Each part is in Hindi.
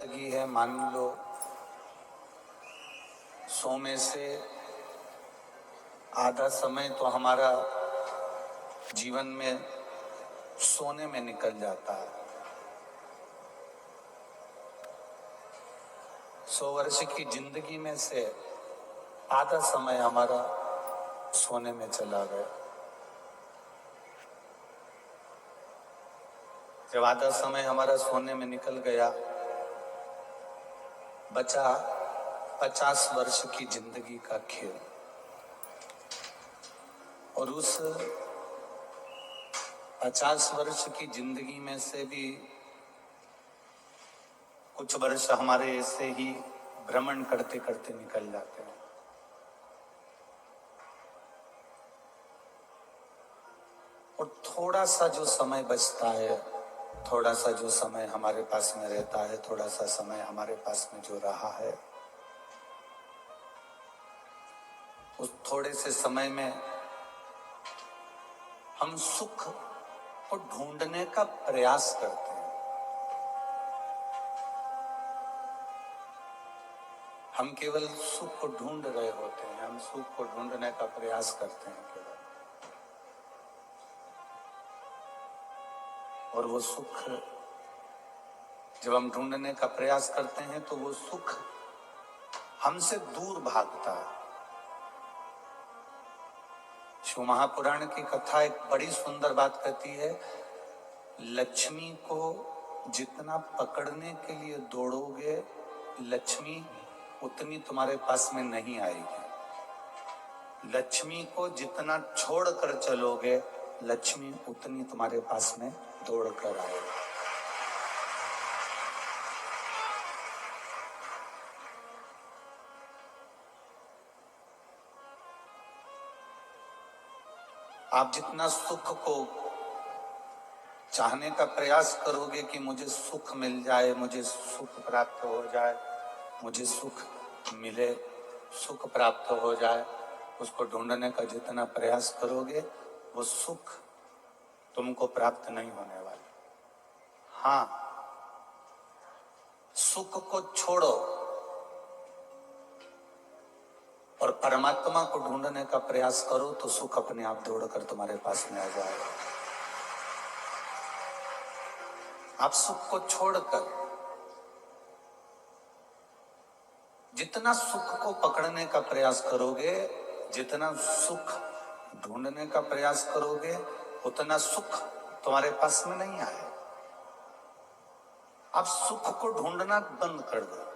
जिंदगी है, मान लो 100 में से आधा समय तो हमारा जीवन में सोने में निकल जाता है। 100 वर्ष की जिंदगी में से आधा समय हमारा सोने में चला गया। जब आधा समय हमारा सोने में निकल गया, बचा 50 वर्ष की जिंदगी का खेल। और उस 50 वर्ष की जिंदगी में से भी कुछ वर्ष हमारे ऐसे ही भ्रमण करते करते निकल जाते हैं। और थोड़ा सा जो समय बचता है, थोड़ा सा जो समय हमारे पास में रहता है, थोड़ा सा समय हमारे पास में जो रहा है, उस थोड़े से समय में हम सुख को ढूंढने का प्रयास करते हैं। हम केवल सुख को ढूंढ रहे होते हैं, हम सुख को ढूंढने का प्रयास करते हैं केवल। और वो सुख जब हम ढूंढने का प्रयास करते हैं तो वो सुख हमसे दूर भागता है। शिव महापुराण की कथा एक बड़ी सुंदर बात कहती है, लक्ष्मी को जितना पकड़ने के लिए दौड़ोगे, लक्ष्मी उतनी तुम्हारे पास में नहीं आएगी। लक्ष्मी को जितना छोड़ कर चलोगे, लक्ष्मी उतनी तुम्हारे पास में दौड़ कर आएगी। आप जितना सुख को चाहने का प्रयास करोगे कि मुझे सुख मिल जाए, मुझे सुख प्राप्त हो जाए, मुझे सुख मिले, सुख प्राप्त हो जाए, उसको ढूंढने का जितना प्रयास करोगे, वो सुख तुमको प्राप्त नहीं होने वाला। हाँ, सुख को छोड़ो और परमात्मा को ढूंढने का प्रयास करो तो सुख अपने आप दौड़कर तुम्हारे पास में आ जाएगा। आप सुख को छोड़कर जितना सुख को पकड़ने का प्रयास करोगे, जितना सुख ढूंढने का प्रयास करोगे, उतना सुख तुम्हारे पास में नहीं आए। आप सुख को ढूंढना बंद कर दो।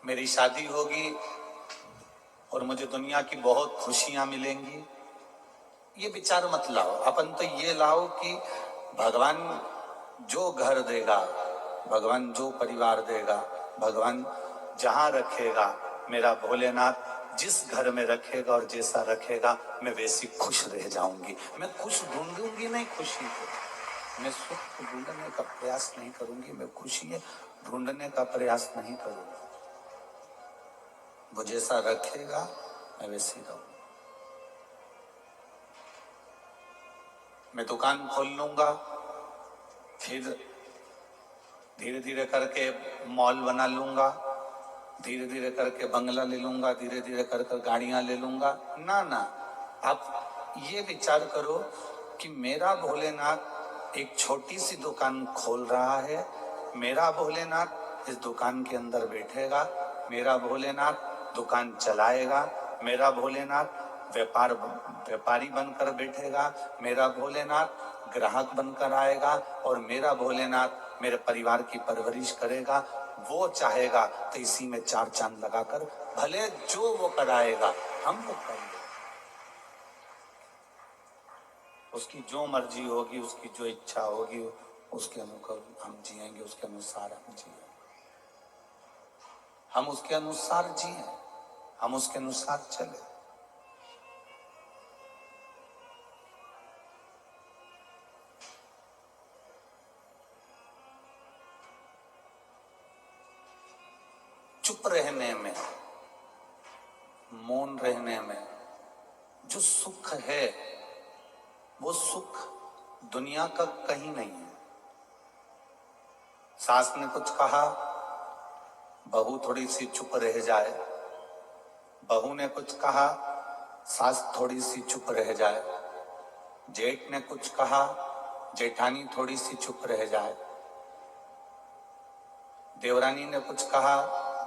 मेरी शादी होगी और मुझे दुनिया की बहुत खुशियां मिलेंगी, ये विचार मत लाओ। अपन तो ये लाओ कि भगवान जो घर देगा, भगवान जो परिवार देगा, भगवान जहां रखेगा, मेरा भोलेनाथ जिस घर में रखेगा और जैसा रखेगा, मैं वैसी खुश रह जाऊंगी। मैं खुश ढूंढूंगी नहीं खुशी को, मैं सुख को ढूंढने का प्रयास नहीं करूंगी, मैं खुशी ढूंढने का प्रयास नहीं करूंगी। वो जैसा रखेगा मैं वैसे रहूंगा। मैं दुकान खोल लूंगा, फिर धीरे धीरे करके मॉल बना लूंगा, धीरे धीरे करके बंगला ले लूंगा, धीरे धीरे करके गाड़ियां ले लूंगा। ना ना, आप ये विचार करो कि मेरा भोलेनाथ एक छोटी सी दुकान खोल रहा है, मेरा भोलेनाथ इस दुकान के अंदर बैठेगा, मेरा भोलेनाथ दुकान चलाएगा, मेरा भोलेनाथ व्यापारी बनकर बैठेगा, मेरा भोलेनाथ ग्राहक बनकर आएगा और मेरा भोलेनाथ मेरे परिवार की परवरिश करेगा। वो चाहेगा तो इसी में 4 चांद लगाकर भले जो वो कराएगा हम वो करेंगे। उसकी जो मर्जी होगी, उसकी जो इच्छा होगी, उसके अनुकूल हम जिएंगे, उसके अनुसार हम जिएंगे। हम उसके अनुसार जिए, हम उसके अनुसार चले। चुप रहने में, मौन रहने में जो सुख है, वो सुख दुनिया का कहीं नहीं है। सास ने कुछ कहा, बहू थोड़ी सी चुप रह जाए, बहू ने कुछ कहा, सास थोड़ी सी चुप रह जाए, जेठ ने कुछ कहा, जेठानी थोड़ी सी चुप रह जाए, देवरानी ने कुछ कहा,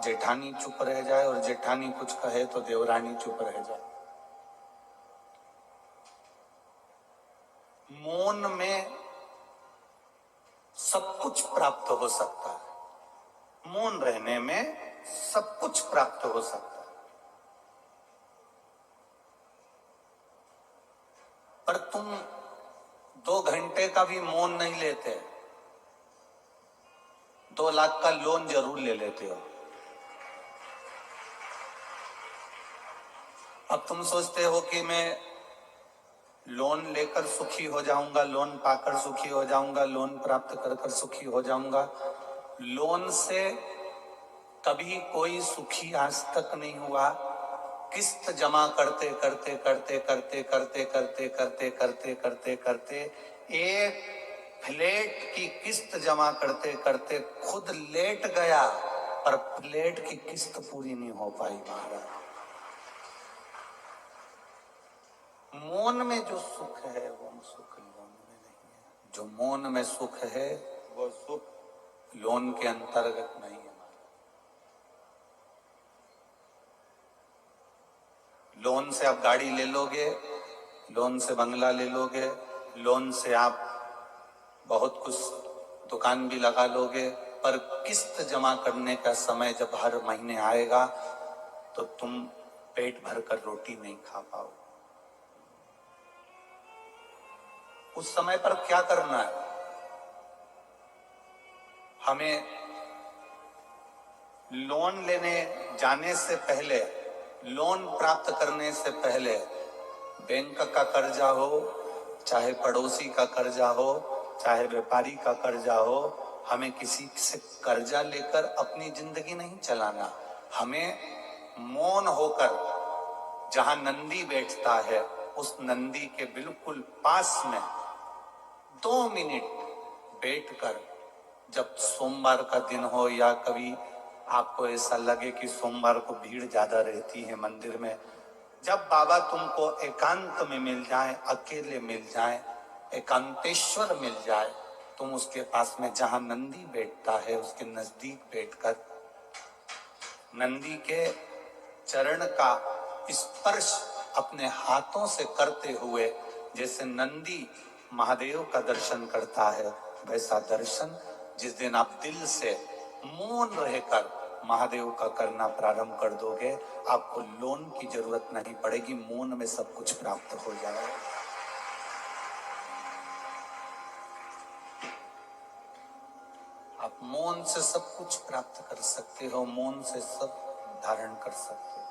जेठानी चुप रह जाए, और जेठानी कुछ कहे तो देवरानी चुप रह जाए। मौन में सब कुछ प्राप्त हो सकता है। मौन रहने में सब कुछ प्राप्त हो सकता है। पर तुम 2 घंटे का भी मौन नहीं लेते, 2 लाख का लोन जरूर ले लेते हो। अब तुम सोचते हो कि मैं लोन लेकर सुखी हो जाऊंगा, लोन पाकर सुखी हो जाऊंगा, लोन प्राप्त कर कर सुखी हो जाऊंगा। लोन से कभी कोई सुखी आज तक नहीं हुआ। किस्त जमा करते करते करते करते करते करते करते करते करते करते एक फ्लैट की किस्त जमा करते करते खुद लेट गया, पर फ्लैट की किस्त पूरी नहीं हो पाई महाराज। मौन में जो सुख है वो सुख लोन में नहीं है। जो मौन में सुख है वो सुख लोन के अंतर्गत नहीं है। लोन से आप गाड़ी ले लोगे, लोन से बंगला ले लोगे, लोन से आप बहुत कुछ दुकान भी लगा लोगे, पर किस्त जमा करने का समय जब हर महीने आएगा तो तुम पेट भरकर रोटी नहीं खा पाओ। उस समय पर क्या करना है? हमें लोन लेने जाने से पहले, लोन प्राप्त करने से पहले, बैंक का कर्जा हो, चाहे पड़ोसी का कर्जा हो, चाहे व्यापारी का कर्जा हो, हमें किसी से कर्जा लेकर अपनी जिंदगी नहीं चलाना। हमें मौन होकर, जहां नंदी बैठता है उस नंदी के बिल्कुल पास में 2 मिनट बैठकर, जब सोमवार का दिन हो या कभी आपको ऐसा लगे कि सोमवार को भीड़ ज्यादा रहती है मंदिर में, जब बाबा तुमको एकांत में मिल जाए, अकेले मिल जाए, एकांतेश्वर मिल जाए, तुम उसके पास में जहां नंदी बैठता है उसके नजदीक बैठकर नंदी के चरण का स्पर्श अपने हाथों से करते हुए, जैसे नंदी महादेव का दर्शन करता है वैसा दर्शन जिस दिन आप दिल से मौन रहकर महादेव का करना प्रारंभ कर दोगे, आपको लोन की जरूरत नहीं पड़ेगी, मौन में सब कुछ प्राप्त हो जाएगा। आप मौन से सब कुछ प्राप्त कर सकते हो, मौन से सब धारण कर सकते हो।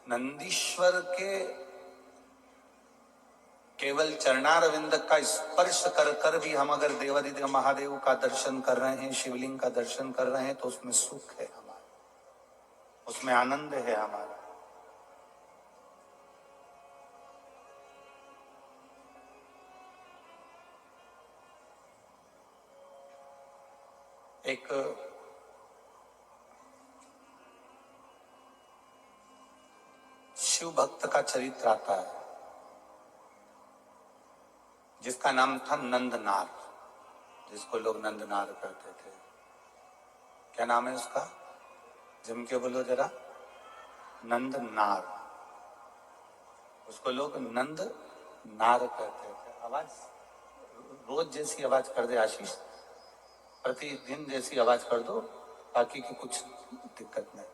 नंदीश्वर के केवल चरणारविंद का स्पर्श कर कर भी हम अगर देवादिदेव महादेव का दर्शन कर रहे हैं, शिवलिंग का दर्शन कर रहे हैं, तो उसमें सुख है हमारा, उसमें आनंद है हमारा। एक शिव भक्त का चरित्र आता है जिसका नाम था नंदनार, जिसको लोग नंदनार कहते थे। क्या नाम है उसका? जम के बोलो जरा। नंदनार। उसको लोग नंद नार कहते थे। आवाज रोज जैसी आवाज कर दे आशीष, प्रतिदिन जैसी आवाज कर दो, बाकी की कुछ दिक्कत नहीं।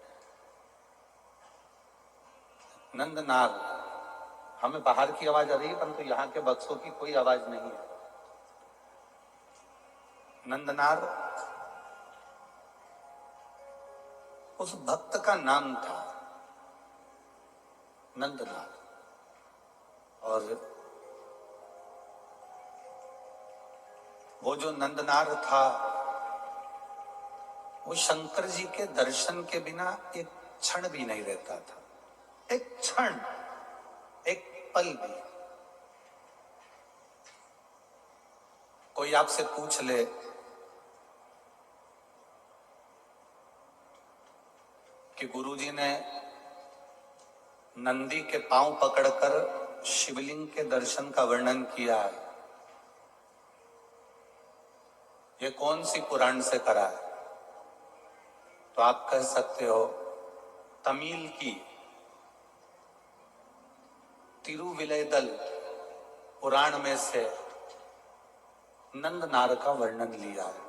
नंदनार। हमें बाहर की आवाज आ रही है परंतु यहाँ के बक्सों की कोई आवाज नहीं है। नंदनार उस भक्त का नाम था, नंदनार। और वो जो नंदनार था वो शंकर जी के दर्शन के बिना एक क्षण भी नहीं रहता था, एक क्षण, एक पल भी। कोई आपसे पूछ ले कि गुरुजी ने नंदी के पांव पकड़कर शिवलिंग के दर्शन का वर्णन किया है, ये कौन सी पुराण से करा है? तो आप कह सकते हो तमिल की तिरुविलयदल पुराण में से नंदनार का वर्णन लिया है,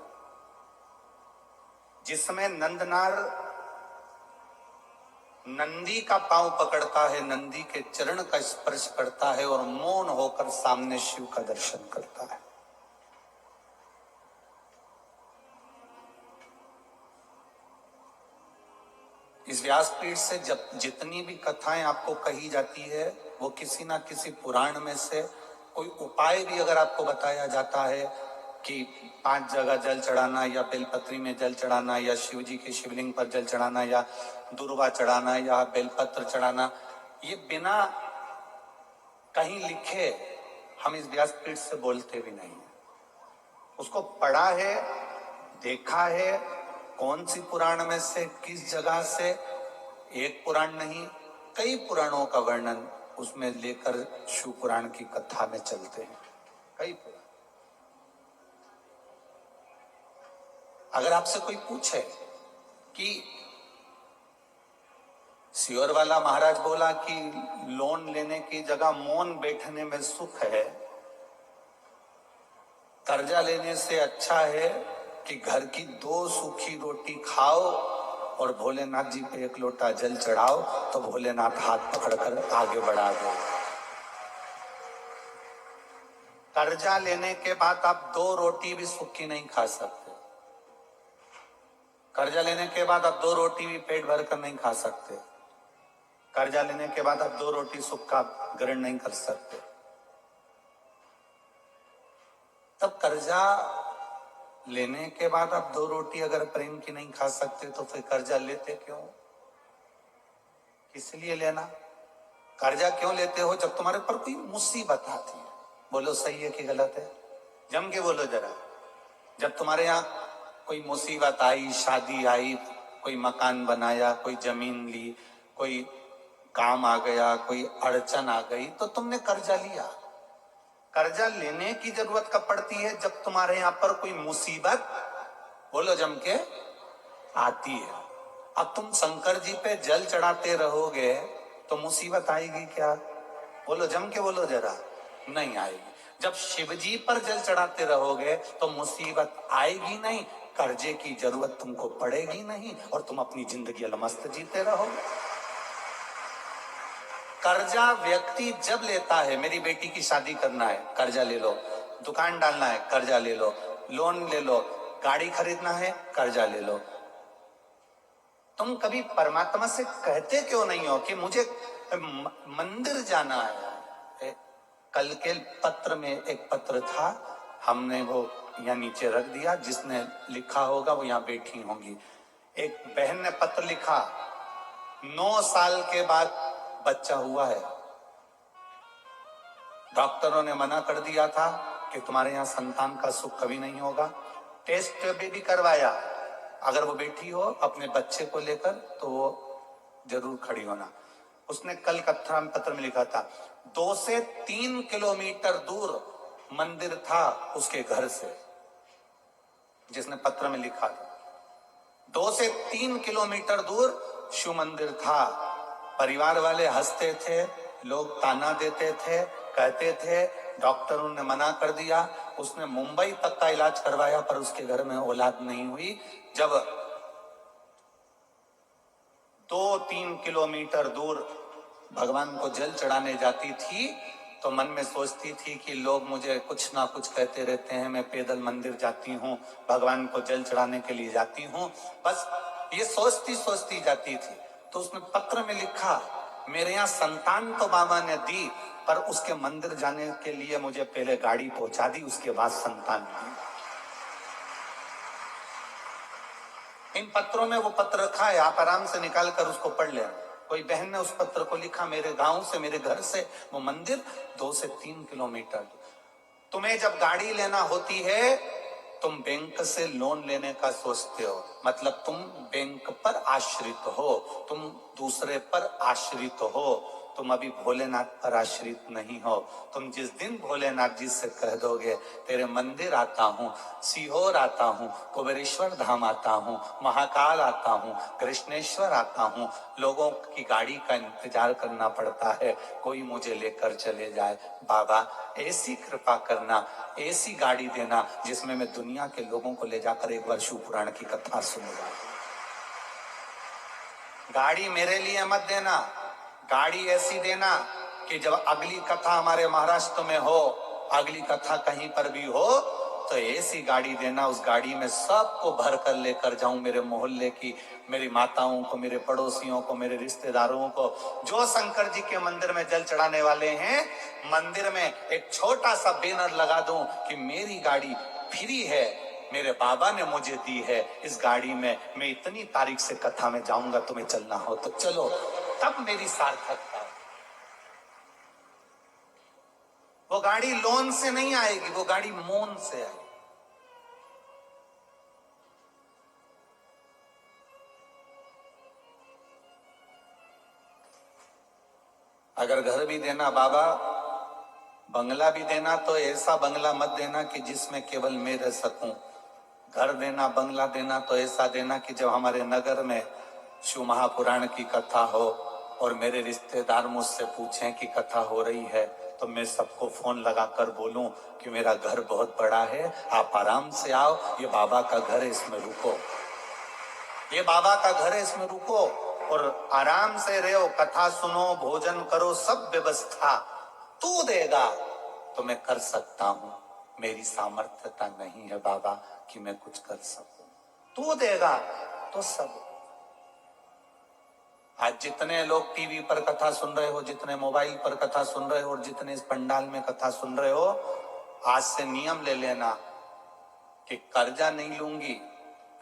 जिसमें नंदनार नंदी का पांव पकड़ता है, नंदी के चरण का स्पर्श करता है और मौन होकर सामने शिव का दर्शन करता है। इस व्यासपीठ से जब जितनी भी कथाएं आपको कही जाती है वो किसी ना किसी पुराण में से कोई उपाय भी अगर आपको बताया जाता है कि 5 जगह जल चढ़ाना या बेलपत्री में जल चढ़ाना या शिव जी के शिवलिंग पर जल चढ़ाना या दुर्वा चढ़ाना या बेलपत्र चढ़ाना, ये बिना कहीं लिखे हम इस व्यासपीठ से बोलते भी नहीं है। उसको पढ़ा है, देखा है, कौन सी पुराण में से किस जगह से, एक पुराण नहीं कई पुराणों का वर्णन उसमें लेकर शिव पुराण की कथा में चलते हैं, कई पुराण। अगर आपसे कोई पूछे कि सियोर वाला महाराज बोला कि लोन लेने की जगह मौन बैठने में सुख है, कर्जा लेने से अच्छा है कि घर की 2 सूखी रोटी खाओ और भोलेनाथ जी पे 1 लोटा जल चढ़ाओ, तो भोलेनाथ हाथ पकड़कर आगे बढ़ा दो। कर्जा लेने के बाद आप 2 रोटी भी सूखी नहीं खा सकते। कर्जा लेने के बाद आप 2 रोटी भी पेट भर कर नहीं खा सकते। कर्जा लेने के बाद आप 2 रोटी सूखा ग्रहण नहीं कर सकते। तब कर्जा लेने के बाद आप 2 रोटी अगर प्रेम की नहीं खा सकते तो फिर कर्जा लेते क्यों? किस लिए लेना? कर्जा क्यों लेते हो? जब तुम्हारे पर कोई मुसीबत आती है। बोलो सही है कि गलत है? जम के बोलो जरा। जब तुम्हारे यहाँ कोई मुसीबत आई, शादी आई, कोई मकान बनाया, कोई जमीन ली, कोई काम आ गया, कोई अड़चन आ गई, तो तुमने कर्जा लिया। कर्जा लेने की जरूरत कब पड़ती है? जब तुम्हारे यहां पर कोई मुसीबत, बोलो जम के, आती है। अब तुम शंकर जी पे जल चढ़ाते रहोगे तो मुसीबत आएगी क्या? बोलो जम के बोलो जरा। नहीं आएगी। जब शिव जी पर जल चढ़ाते रहोगे तो मुसीबत आएगी नहीं, कर्जे की जरूरत तुमको पड़ेगी नहीं और तुम अपनी जिंदगी अलमस्त जीते रहोगे। कर्जा व्यक्ति जब लेता है, मेरी बेटी की शादी करना है, कर्जा ले लो, दुकान डालना है, कर्जा ले लो, लोन ले लो, गाड़ी खरीदना है, कर्जा ले लो। तुम कभी परमात्मा से कहते क्यों नहीं हो कि मुझे मंदिर जाना है? कल के पत्र में एक पत्र था, हमने वो यहाँ नीचे रख दिया, जिसने लिखा होगा वो यहाँ बैठी होंगी। एक बहन ने पत्र लिखा, 9 साल के बाद बच्चा हुआ है, डॉक्टरों ने मना कर दिया था कि तुम्हारे यहाँ संतान का सुख कभी नहीं होगा। टेस्ट भी करवाया, अगर वो बेटी हो अपने बच्चे को लेकर तो वो जरूर खड़ी होना। उसने कल कथा पत्र में लिखा था 2 से 3 किलोमीटर दूर मंदिर था उसके घर से, जिसने पत्र में लिखा था 2 से 3 किलोमीटर दूर शिव मंदिर था। परिवार वाले हंसते थे, लोग ताना देते थे, कहते थे, डॉक्टरों ने मना कर दिया। उसने मुंबई तक का इलाज करवाया पर उसके घर में औलाद नहीं हुई। जब 2-3 किलोमीटर दूर भगवान को जल चढ़ाने जाती थी तो मन में सोचती थी कि लोग मुझे कुछ ना कुछ कहते रहते हैं, मैं पैदल मंदिर जाती हूँ, भगवान को जल चढ़ाने के लिए जाती हूँ, बस ये सोचती सोचती जाती थी। तो उसने पत्र में लिखा, मेरे यहाँ संतान तो बाबा ने दी पर उसके मंदिर जाने के लिए मुझे पहले गाड़ी पहुंचा दी, उसके बाद संतान दी। इन पत्रों में वो पत्र रखा है, आप आराम से निकाल कर उसको पढ़ लेना। कोई बहन ने उस पत्र को लिखा, मेरे गांव से, मेरे घर से वो मंदिर 2 से 3 किलोमीटर। तुम्हें जब गाड़ी लेना होती है, तुम बैंक से लोन लेने का सोचते हो, मतलब तुम बैंक पर आश्रित हो, तुम दूसरे पर आश्रित हो, तुम अभी भोलेनाथ पर आश्रित नहीं हो। तुम जिस दिन भोलेनाथ जी से कह दोगे तेरे मंदिर आता हूँ, सीहोर आता हूँ, कुबेरेश्वर धाम आता हूँ, महाकाल आता हूँ, कृष्णेश्वर आता हूँ, लोगों की गाड़ी का इंतजार करना पड़ता है, कोई मुझे लेकर चले जाए। बाबा ऐसी कृपा करना, ऐसी गाड़ी देना जिसमें मैं दुनिया के लोगों को ले जाकर एक बार शिव पुराण की कथा सुनूंगा। गाड़ी मेरे लिए मत देना, गाड़ी ऐसी देना कि जब अगली कथा हमारे महाराष्ट्र में हो, अगली कथा कहीं पर भी हो, तो ऐसी गाड़ी देना, उस गाड़ी में सबको भर कर लेकर जाऊं, मेरे मोहल्ले की, मेरी माताओं को, मेरे पड़ोसियों को, मेरे रिश्तेदारों को, जो शंकर जी के मंदिर में जल चढ़ाने वाले हैं, मंदिर में एक छोटा सा बैनर लगा दूं कि मेरी गाड़ी फ्री है, मेरे बाबा ने मुझे दी है, इस गाड़ी में मैं इतनी तारीख से कथा में जाऊंगा, तुम्हें चलना हो तो चलो, तब मेरी सार्थकता। वो गाड़ी लोन से नहीं आएगी, वो गाड़ी मौन से आएगी। अगर घर भी देना बाबा, बंगला भी देना, तो ऐसा बंगला मत देना कि जिसमें केवल मैं रह सकूं। घर देना, बंगला देना तो ऐसा देना कि जब हमारे नगर में शिव महापुराण की कथा हो और मेरे रिश्तेदार मुझसे पूछें कि कथा हो रही है, तो मैं सबको फोन लगाकर बोलूं कि मेरा घर बहुत बड़ा है, आप आराम से आओ, ये बाबा का घर है, इसमें रुको, ये बाबा का घर है, इसमें रुको और आराम से रहो, कथा सुनो, भोजन करो, सब व्यवस्था तू देगा तो मैं कर सकता हूं, मेरी सामर्थ्यता नहीं है बाबा कि मैं कुछ कर सकूं, तू देगा तो सब। आज जितने लोग टीवी पर कथा सुन रहे हो, जितने मोबाइल पर कथा सुन रहे हो और जितने इस पंडाल में कथा सुन रहे हो, आज से नियम ले लेना कि कर्जा नहीं लूंगी,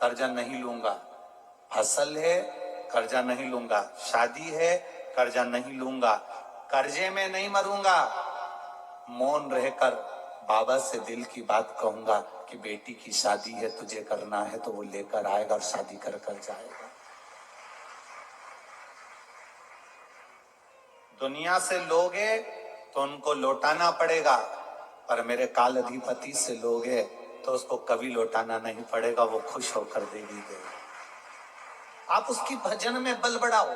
कर्जा नहीं लूंगा, फसल है कर्जा नहीं लूंगा, शादी है कर्जा नहीं लूंगा, कर्जे में नहीं मरूंगा, मौन रहकर बाबा से दिल की बात कहूंगा कि बेटी की शादी है, तुझे करना है तो वो लेकर आएगा और शादी कर कर जाएगा। दुनिया से लोगे तो उनको लौटाना पड़ेगा, पर मेरे काल अधिपति से लोगे तो उसको कभी लौटाना नहीं पड़ेगा, वो खुश होकर देगी देगा। आप उसकी भजन में बल बढ़ाओ।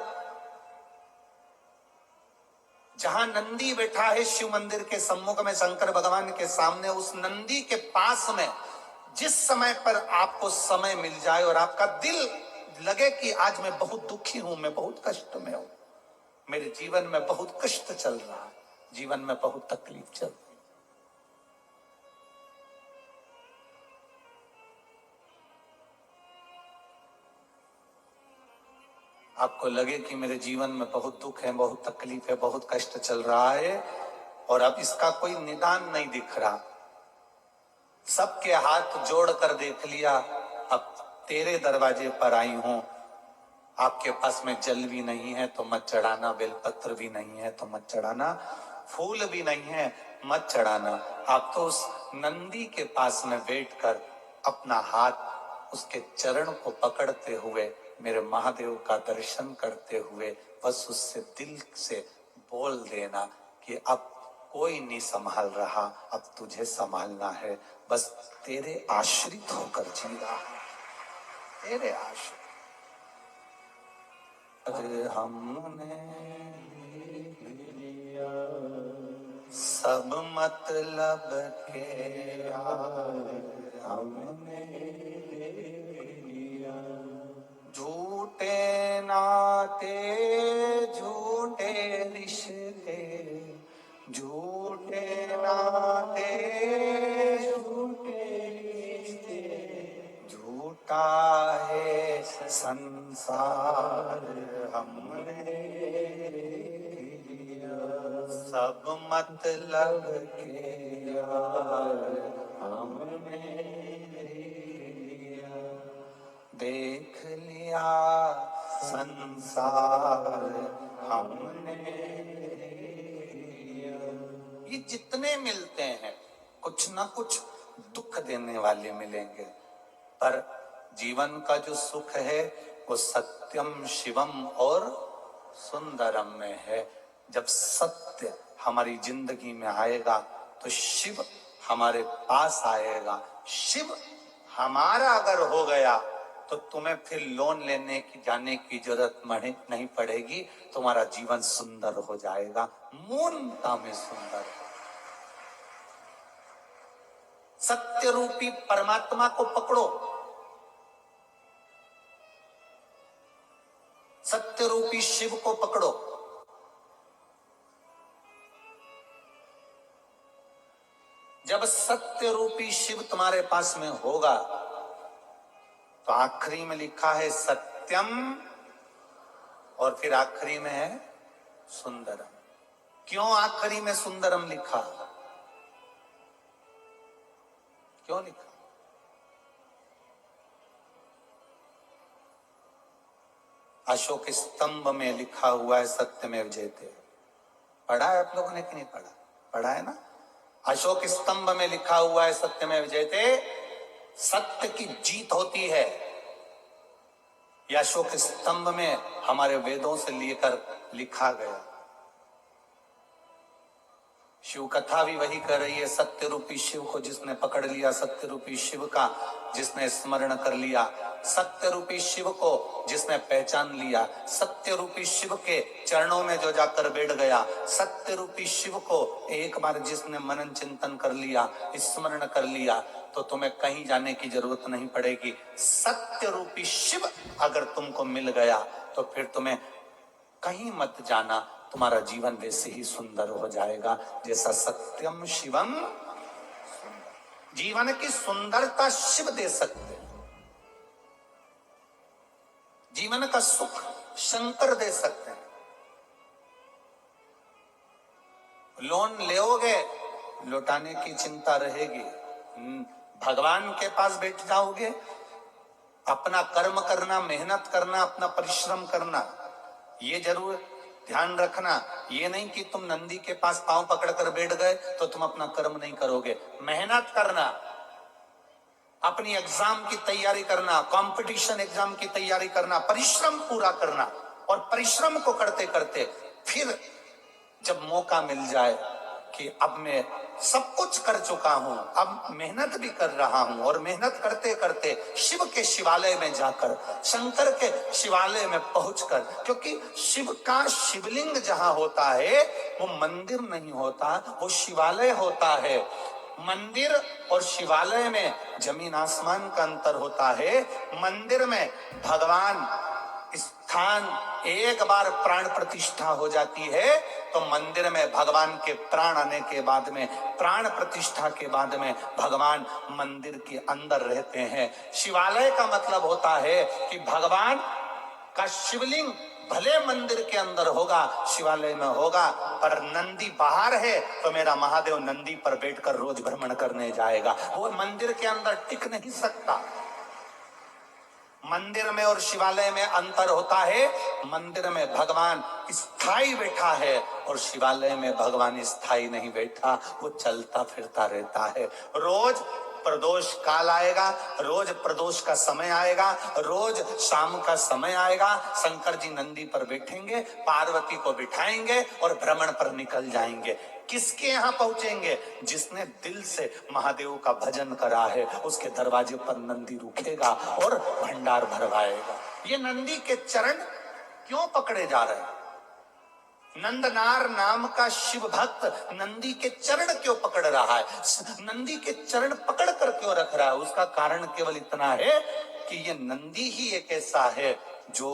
जहां नंदी बैठा है शिव मंदिर के सम्मुख में, शंकर भगवान के सामने, उस नंदी के पास में जिस समय पर आपको समय मिल जाए और आपका दिल लगे कि आज मैं बहुत दुखी हूं, मैं बहुत कष्ट में हूं, मेरे जीवन में बहुत कष्ट चल रहा है, जीवन में बहुत तकलीफ चल रही, आपको लगे कि मेरे जीवन में बहुत दुख है, बहुत तकलीफ है, बहुत कष्ट चल रहा है और अब इसका कोई निदान नहीं दिख रहा, सबके हाथ जोड़कर देख लिया, अब तेरे दरवाजे पर आई हूं, आपके पास में जल भी नहीं है तो मत चढ़ाना, बेलपत्र भी नहीं है तो मत चढ़ाना, फूल भी नहीं है मत चढ़ाना, आप तो उस नंदी के पास में बैठकर अपना हाथ उसके चरण को पकड़ते हुए मेरे महादेव का दर्शन करते हुए बस उससे दिल से बोल देना कि अब कोई नहीं संभाल रहा, अब तुझे संभालना है, बस तेरे आश्रित होकर जी रहा, तेरे आश्रित। हमने सब मतलब के हमने झूठे नाते, झूठे रिश्ते, झूठे नाते, झूठे रिश्ते, झूठा है संसार हमने सब मतलब के यार हमने। देख लिया संसार हमने। ये जितने मिलते हैं कुछ ना कुछ दुख देने वाले मिलेंगे, पर जीवन का जो सुख है वो सत्यम शिवम और सुंदरम में है। जब सत्य हमारी जिंदगी में आएगा तो शिव हमारे पास आएगा। शिव हमारा अगर हो गया तो तुम्हें फिर लोन लेने की जाने की जरूरत नहीं पड़ेगी। तुम्हारा जीवन सुंदर हो जाएगा, मूर्णता में सुंदर। सत्य रूपी परमात्मा को पकड़ो, सत्य रूपी शिव को पकड़ो। जब सत्य रूपी शिव तुम्हारे पास में होगा तो आखिरी में लिखा है सत्यम और फिर आखिरी में है सुंदरम। क्यों आखिरी में सुंदरम लिखा? क्यों लिखा? अशोक स्तंभ में लिखा हुआ है सत्यमेव जयते। पढ़ा है आप लोगों ने कि नहीं पढ़ा? पढ़ा है ना? अशोक स्तंभ में लिखा हुआ है सत्यमेव जयते, सत्य की जीत होती है। यह अशोक स्तंभ में हमारे वेदों से लेकर लिखा गया। शिव कथा भी वही कर रही है। सत्य रूपी शिव को जिसने पकड़ लिया, सत्य रूपी शिव का जिसने स्मरण कर लिया, सत्य रूपी शिव को जिसने पहचान लिया, सत्य रूपी शिव के चरणों में जो जाकर बैठ गया, सत्य रूपी शिव को एक बार जिसने मनन चिंतन कर लिया, स्मरण कर लिया, तो तुम्हें कहीं जाने की जरूरत नहीं पड़ेगी। सत्य रूपी शिव अगर तुमको मिल गया तो फिर तुम्हें कहीं मत जाना, तुम्हारा जीवन वैसे ही सुंदर हो जाएगा जैसा सत्यम शिवम। जीवन की सुंदरता शिव दे सकते हैं, जीवन का सुख शंकर दे सकते हैं। लोन लेओगे, लौटाने की चिंता रहेगी। भगवान के पास बैठ जाओगे, अपना कर्म करना, मेहनत करना, अपना परिश्रम करना। ये जरूर ध्यान रखना, ये नहीं कि तुम नंदी के पास पांव पकड़कर बैठ गए तो तुम अपना कर्म नहीं करोगे। मेहनत करना, अपनी एग्जाम की तैयारी करना, कंपटीशन एग्जाम की तैयारी करना, परिश्रम पूरा करना। और परिश्रम को करते करते फिर जब मौका मिल जाए कि अब मैं सब कुछ कर चुका हूं, अब मेहनत भी कर रहा हूं, और मेहनत करते करते शिव के शिवालय में जाकर, शंकर के शिवालय में पहुंचकर, क्योंकि शिव का शिवलिंग जहां होता है वो मंदिर नहीं होता, वो शिवालय होता है। मंदिर और शिवालय में जमीन आसमान का अंतर होता है। मंदिर में भगवान स्थान एक बार प्राण प्रतिष्ठा हो जाती है तो मंदिर में भगवान के प्राण आने के बाद में, प्राण प्रतिष्ठा के बाद में भगवान मंदिर के अंदर रहते हैं। शिवालय का मतलब होता है कि भगवान का शिवलिंग भले मंदिर के अंदर होगा, शिवालय में होगा, पर नंदी बाहर है तो मेरा महादेव नंदी पर बैठकर रोज भ्रमण करने जाएगा। वो मंदिर के अंदर टिक नहीं सकता। मंदिर में और शिवालय में अंतर होता है। मंदिर में भगवान स्थायी बैठा है और शिवालय में भगवान स्थायी नहीं बैठा, वो चलता फिरता रहता है। रोज प्रदोष काल आएगा, रोज प्रदोष का समय आएगा, रोज शाम का समय आएगा, शंकर जी नंदी पर बैठेंगे, पार्वती को बिठाएंगे और भ्रमण पर निकल जाएंगे। किसके यहाँ पहुंचेंगे? जिसने दिल से महादेव का भजन करा है, उसके दरवाजे पर नंदी रुकेगा और भंडार भरवाएगा। ये नंदी के चरण क्यों पकड़े जा रहे हैं? नंदनार नाम का शिव भक्त नंदी के चरण क्यों पकड़ रहा है? नंदी के चरण पकड़ कर क्यों रख रहा है? उसका कारण केवल इतना है कि ये नंदी ही एक ऐसा है जो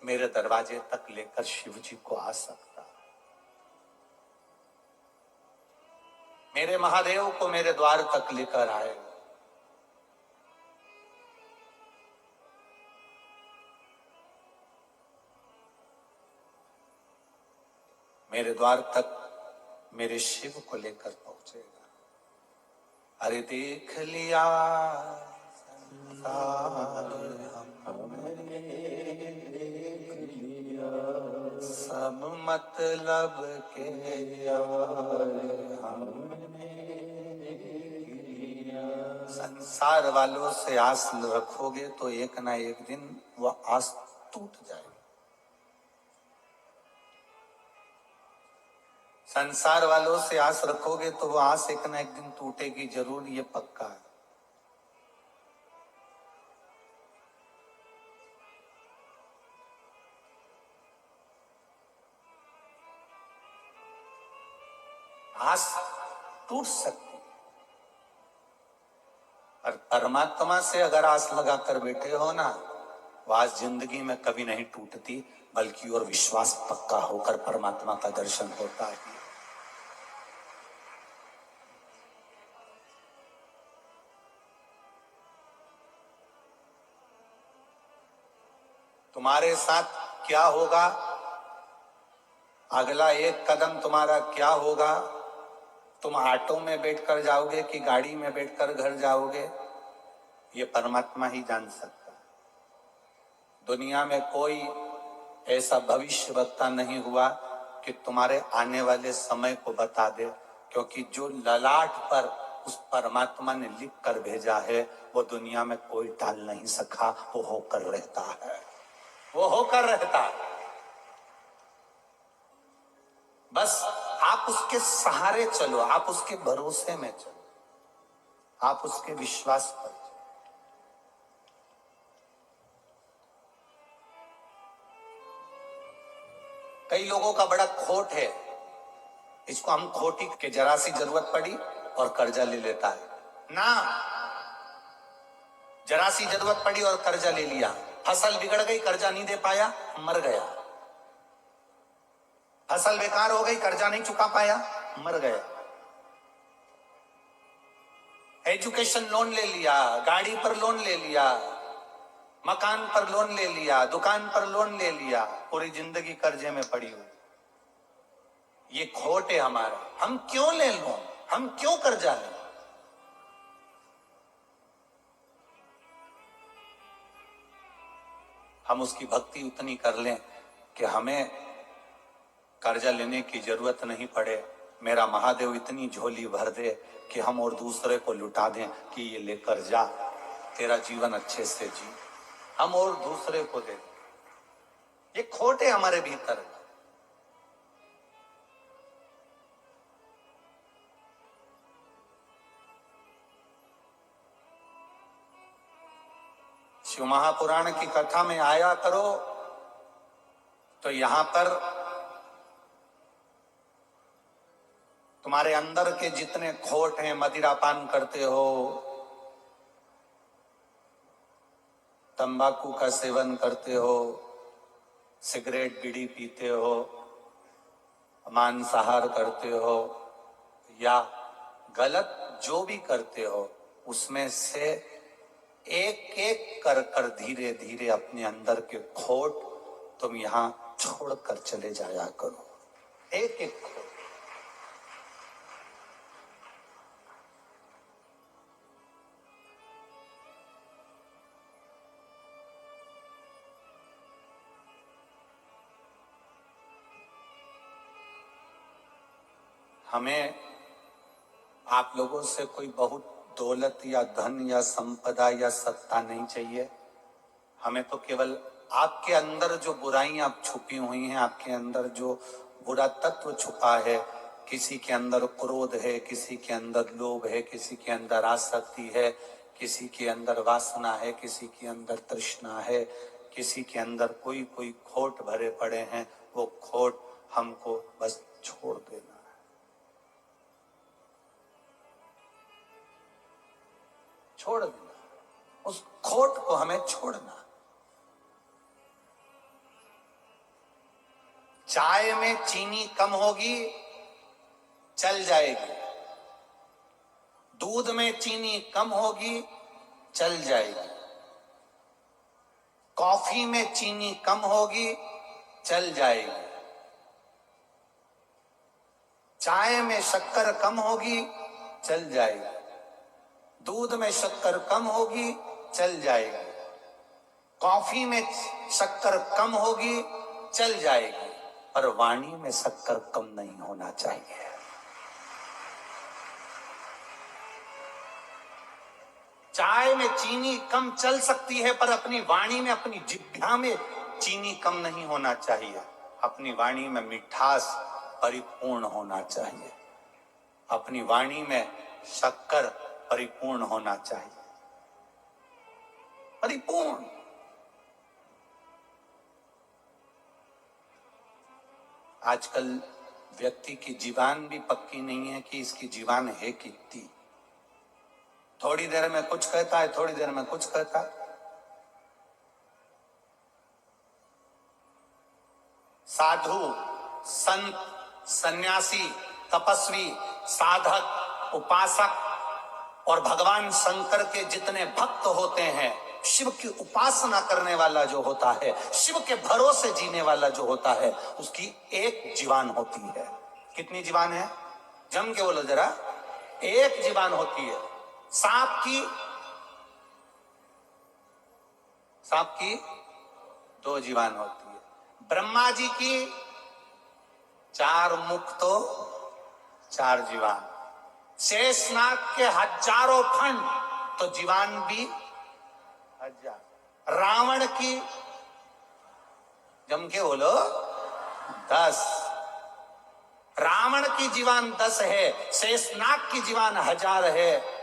मेरे दरवाजे तक लेकर शिव जी को आ सकता, मेरे महादेव को मेरे द्वार तक लेकर आए। मेरे द्वार तक मेरे शिव को लेकर पहुंचेगा। अरे देख लिया संसार हमने देख लिया, सब मतलब के यार हमने देख लिया। संसार वालों से आस रखोगे तो एक ना एक दिन वह आस टूट जाएगी। संसार वालों से आस रखोगे तो वह आस एक ना एक दिन टूटेगी जरूर, ये पक्का है। आस टूट सकती है, पर परमात्मा से अगर आस लगा कर बैठे हो ना, वह आस जिंदगी में कभी नहीं टूटती, बल्कि और विश्वास पक्का होकर परमात्मा का दर्शन होता है। तुम्हारे साथ क्या होगा, अगला एक कदम तुम्हारा क्या होगा, तुम ऑटो में बैठकर जाओगे कि गाड़ी में बैठकर घर जाओगे, ये परमात्मा ही जान सकता है। दुनिया में कोई ऐसा भविष्य वक्ता नहीं हुआ कि तुम्हारे आने वाले समय को बता दे, क्योंकि जो ललाट पर उस परमात्मा ने लिख कर भेजा है वो दुनिया में कोई टाल नहीं सका, वो होकर रहता है, वो होकर रहता है। बस आप उसके सहारे चलो, आप उसके भरोसे में चलो, आप उसके विश्वास पर चलो। कई लोगों का बड़ा खोट है, इसको हम खोटी के जरा सी जरूरत पड़ी और कर्जा ले लेता है ना, जरा सी जरूरत पड़ी और कर्जा ले लिया, फसल बिगड़ गई, कर्जा नहीं दे पाया, मर गया, फसल बेकार हो गई, कर्जा नहीं चुका पाया, मर गया। एजुकेशन लोन ले लिया, गाड़ी पर लोन ले लिया, मकान पर लोन ले लिया, दुकान पर लोन ले लिया, पूरी जिंदगी कर्जे में पड़ी हुई। ये खोट है हमारा। हम क्यों ले लोन, हम क्यों कर्जा लें? हम उसकी भक्ति उतनी कर लें कि हमें कर्जा लेने की जरूरत नहीं पड़े, मेरा महादेव इतनी झोली भर दे कि हम और दूसरे को लुटा दें कि ये लेकर जा, तेरा जीवन अच्छे से जी, हम और दूसरे को दे। ये खोट है हमारे भीतर। शिव महापुराण की कथा में आया करो तो यहां पर तुम्हारे अंदर के जितने खोट हैं, मदिरापान करते हो, तंबाकू का सेवन करते हो, सिगरेट बीड़ी पीते हो, मांसाहार करते हो, या गलत जो भी करते हो, उसमें से एक एक कर कर धीरे धीरे अपने अंदर के खोट तुम यहां छोड़कर चले जाया करो, एक एक खोट। हमें आप लोगों से कोई बहुत दौलत या धन या संपदा या सत्ता नहीं चाहिए। हमें तो केवल आपके अंदर जो बुराइयां छुपी हुई हैं, आपके अंदर जो बुरा तत्व छुपा है, किसी के अंदर क्रोध है, किसी के अंदर लोभ है, किसी के अंदर आसक्ति है, किसी के अंदर वासना है, किसी के अंदर तृष्णा है, किसी के अंदर कोई कोई खोट भरे पड़े हैं, वो खोट हमको बस छोड़ देना, छोड़ देना, उस खोट को हमें छोड़ना। चाय में चीनी कम होगी, चल जाएगी, दूध में चीनी कम होगी, चल जाएगी, कॉफी में चीनी कम होगी, चल जाएगी, चाय में शक्कर कम होगी, चल जाएगी, दूध में शक्कर कम होगी, चल जाएगा। कॉफी में शक्कर कम होगी, चल जाएगी, पर वाणी में शक्कर कम नहीं होना चाहिए। चाय में चीनी कम चल सकती है, पर अपनी वाणी में, अपनी जिह्वा में चीनी कम नहीं होना चाहिए। अपनी वाणी में मिठास परिपूर्ण होना चाहिए। अपनी वाणी में शक्कर परिपूर्ण होना चाहिए, परिपूर्ण। आजकल व्यक्ति की जीवान भी पक्की नहीं है कि इसकी जीवान है कितनी। थोड़ी देर में कुछ कहता है, थोड़ी देर में कुछ कहता है। साधु, संत, सन्यासी, तपस्वी, साधक, उपासक और भगवान शंकर के जितने भक्त होते हैं, शिव की उपासना करने वाला जो होता है, शिव के भरोसे जीने वाला जो होता है, उसकी एक जीवान होती है। कितनी जीवान है? जम के बोलो जरा। एक जीवान होती है। सांप की 2 जीवान होती है। ब्रह्मा जी की 4 मुख तो 4 जीवान। शेषनाग के हजारों फंड तो जीवान भी 1000। रावण की, जम के बोलो, 10। रावण की जीवान 10 है, शेषनाग की जीवान 1000 है,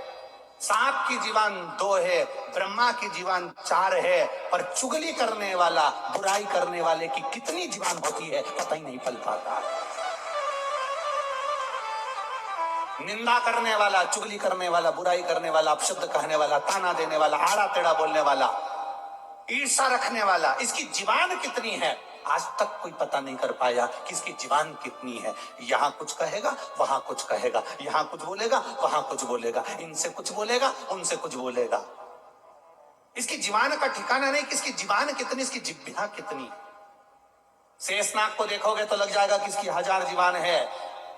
सांप की जीवान 2 है, ब्रह्मा की जीवान 4 है। पर चुगली करने वाला, बुराई करने वाले की कितनी जीवान होती है पता ही नहीं पल पाता। निंदा करने वाला, चुगली करने वाला, बुराई करने वाला, अपशब्द कहने वाला, ताना देने वाला, आड़ा टेढ़ा बोलने वाला, ईर्ष्या रखने वाला, इसकी जीवान कितनी है आज तक कोई पता नहीं कर पाया कि इसकी जीवान कितनी है। यहां कुछ कहेगा, वहां कुछ कहेगा, यहां कुछ बोलेगा, वहां कुछ बोलेगा, इनसे कुछ बोलेगा, उनसे कुछ बोलेगा। इसकी जीवान का ठिकाना नहीं कि इसकी जीवान कितनी, इसकी जिह्वा कितनी। शेषनाग को देखोगे तो लग जाएगा कि इसकी 1000 जीवान है।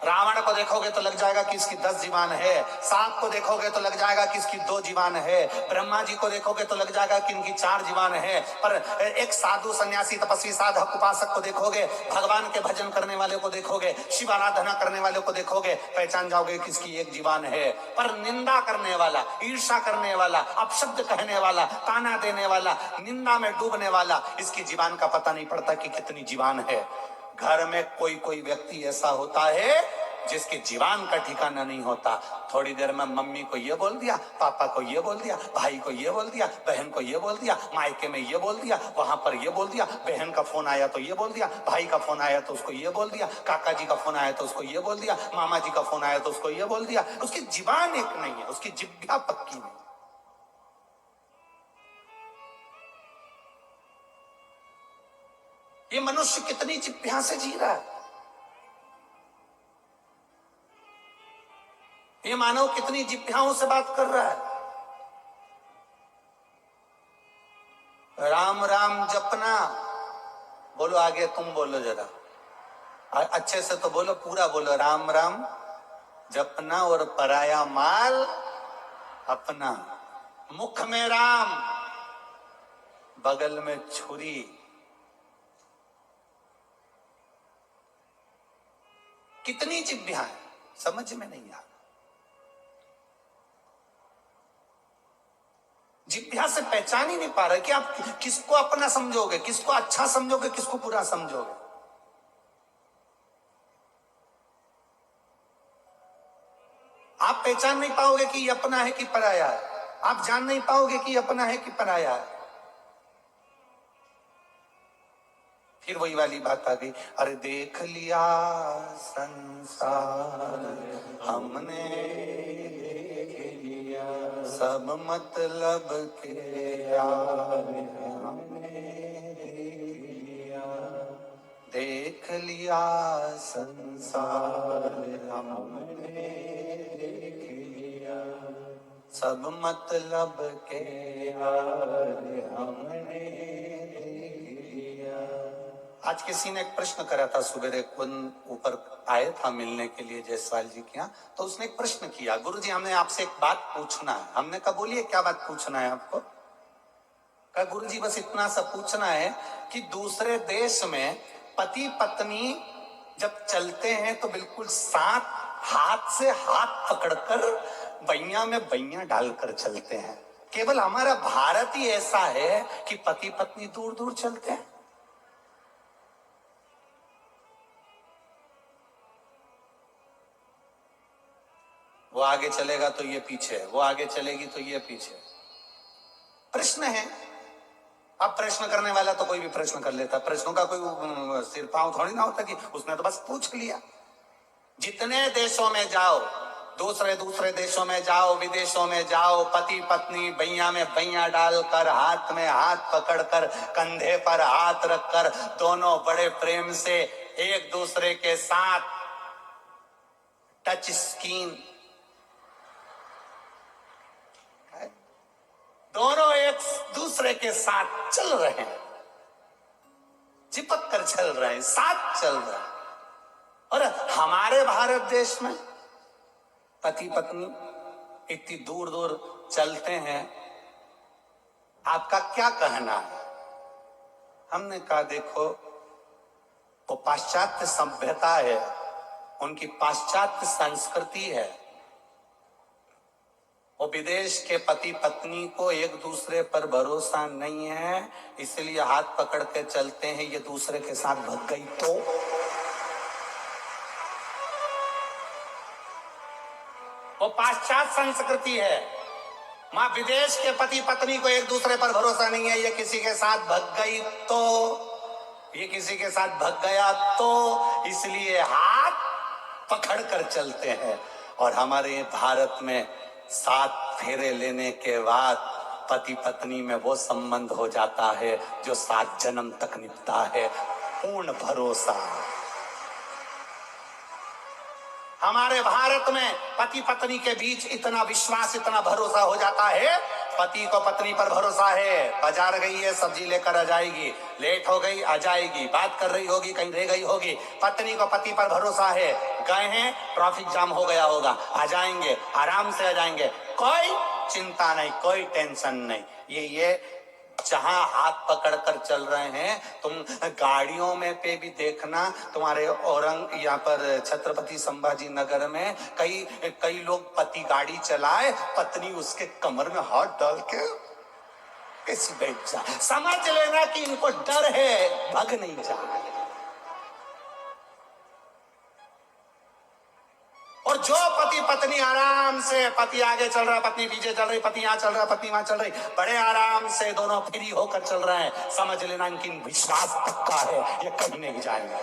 रावण को देखोगे तो लग जाएगा कि इसकी 10 जीवान है। सांप को देखोगे तो लग जाएगा कि इसकी 2 जीवान है। ब्रह्मा जी को देखोगे तो लग जाएगा कि इनकी 4 जीवान है। पर एक साधु, सन्यासी, तपस्वी, साधक, उपासक को देखोगे, भगवान के भजन करने वाले को देखोगे, शिव आराधना करने वाले को देखोगे, पहचान जाओगे कि इसकी 1 जीवान है। पर निंदा करने वाला, ईर्ष्या करने वाला, अपशब्द कहने वाला, ताना देने वाला, निंदा में डूबने वाला, इसकी जीवान का पता नहीं पड़ता कि कितनी जीवान है। घर में कोई कोई व्यक्ति ऐसा होता है जिसकी जीवान का ठिकाना नहीं होता। थोड़ी देर में मम्मी को ये बोल दिया, पापा को ये बोल दिया, भाई को ये बोल दिया, बहन को ये बोल दिया, मायके में ये बोल दिया, वहां पर ये बोल दिया, बहन का फोन आया तो ये बोल दिया, भाई का फोन आया तो उसको ये बोल दिया, काका जी का फोन आया तो उसको ये बोल दिया, मामा जी का फोन आया तो उसको ये बोल दिया। उसकी जीवान एक नहीं है, उसकी जिह्वा पक्की नहीं। ये मनुष्य कितनी जिह्वा से जी रहा है। ये मानव कितनी जिह्वाओं से बात कर रहा है। राम राम जपना, बोलो आगे तुम बोलो जरा अच्छे से तो बोलो, पूरा बोलो। राम राम जपना और पराया माल अपना। मुख में राम, बगल में छुरी। कितनी जिह्वा है, समझ में नहीं आ। जिह्वा से पहचान ही नहीं पा रहे कि आप किसको अपना समझोगे, किसको अच्छा समझोगे, किसको बुरा समझोगे। आप पहचान नहीं पाओगे कि ये अपना है कि पराया है। आप जान नहीं पाओगे कि ये अपना है कि पराया है। फिर वही वाली बात आ गई, अरे देख लिया संसार हमने, देख लिया सब मतलब के यार हमने, देख लिया संसार हमने, देख लिया सब मतलब के यार हमने। आज किसी ने एक प्रश्न करा था, सुबह कौन ऊपर आए था मिलने के लिए जायसवाल जी के यहाँ, तो उसने एक प्रश्न किया, गुरुजी हमें आपसे एक बात पूछना है। हमने कहा बोलिए क्या बात पूछना है आपको। कहा गुरुजी बस इतना सा पूछना है कि दूसरे देश में पति पत्नी जब चलते हैं तो बिल्कुल साथ हाथ से हाथ पकड़कर बैया में बैया डालकर चलते हैं, केवल हमारा भारत ही ऐसा है कि पति पत्नी दूर दूर चलते हैं। वो आगे चलेगा तो ये पीछे, वो आगे चलेगी तो ये पीछे। प्रश्न है, अब प्रश्न करने वाला तो कोई भी प्रश्न कर लेता, प्रश्नों का कोई सिर पांव थोड़ी ना होता कि उसने तो बस पूछ लिया। जितने देशों में जाओ, दूसरे दूसरे देशों में जाओ, विदेशों में जाओ, पति पत्नी बैया में बैया डालकर, हाथ में हाथ पकड़कर, कंधे पर हाथ रखकर, दोनों बड़े प्रेम से एक दूसरे के साथ टच स्किन, दोनों एक दूसरे के साथ चल रहे हैं, चिपक कर चल रहे हैं, साथ चल रहे हैं। और हमारे भारत देश में पति पत्नी इतनी दूर दूर चलते हैं, आपका क्या कहना है? हमने कहा देखो, वो पाश्चात्य सभ्यता है, उनकी पाश्चात्य संस्कृति है। वो विदेश के पति पत्नी को एक दूसरे पर भरोसा नहीं है, इसलिए हाथ पकड़ के चलते हैं। ये दूसरे के साथ भग गई तो वो पाश्चात्य संस्कृति है। मां विदेश के पति पत्नी को एक दूसरे पर भरोसा नहीं है, ये किसी के साथ भग गई तो, ये किसी के साथ भग गया तो, इसलिए हाथ पकड़ कर चलते हैं। और हमारे भारत में 7 फेरे लेने के बाद पति पत्नी में वो संबंध हो जाता है जो 7 जन्म तक निभता है, पूर्ण भरोसा। हमारे भारत में पति पत्नी के बीच इतना विश्वास, इतना भरोसा हो जाता है। पति को पत्नी पर भरोसा है, बाजार गई है सब्जी लेकर आ जाएगी, लेट हो गई आ जाएगी, बात कर रही होगी कहीं रह गई होगी। पत्नी को पति पर भरोसा है, गए हैं ट्रैफिक जाम हो गया होगा, आ जाएंगे, आराम से आ जाएंगे, कोई चिंता नहीं, कोई टेंशन नहीं। ये जहां हाथ पकड़कर चल रहे हैं, तुम गाड़ियों में पे भी देखना, तुम्हारे औरंग यहाँ पर छत्रपति संभाजी नगर में कई लोग पति गाड़ी चलाए, पत्नी उसके कमर में हाथ डाल के कैसी बैठ जाए, समझ लेना कि इनको डर है, भग नहीं जाए। और जो पति पत्नी आराम से, पति आगे चल रहा है, पत्नी पीछे चल रही, पति यहाँ चल रहा है, पत्नी वहां चल रही, बड़े आराम से दोनों फ्री होकर चल रहे हैं, समझ लेना इनकी विश्वास पक्का है, ये कहीं नहीं जाएंगे।